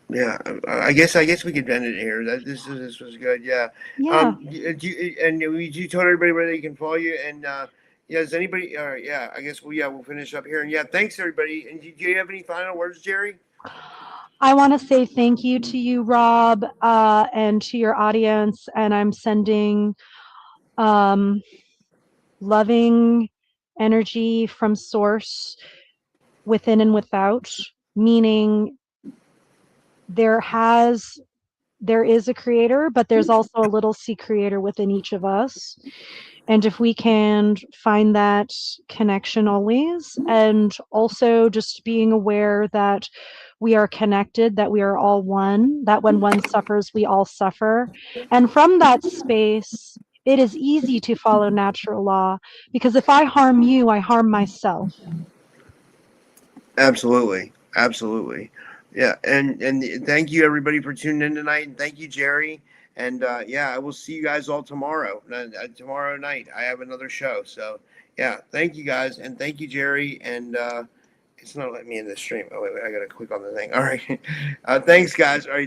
Yeah, I guess we could end it here. This was good. Yeah. Yeah. You told everybody where they can follow you, and yeah, does anybody? Yeah, I guess we'll finish up here. And yeah, thanks everybody. And do you have any final words, Jerry? I want to say thank you to you, Rob, and to your audience. And I'm sending um, loving energy from source within and without, meaning there has there is a creator, but there's also a little c creator within each of us. And if we can find that connection always, and also just being aware that we are connected, that we are all one, that when one suffers, we all suffer. And from that space, it is easy to follow natural law, because if I harm you, I harm myself. Absolutely, absolutely. Yeah, and thank you everybody for tuning in tonight, and thank you, Jerry. And yeah, I will see you guys all tomorrow. Tomorrow night, I have another show. So yeah, thank you guys, and thank you, Jerry. And it's not letting me in the stream. Oh wait, I gotta click on the thing. All right. Thanks, guys. All right.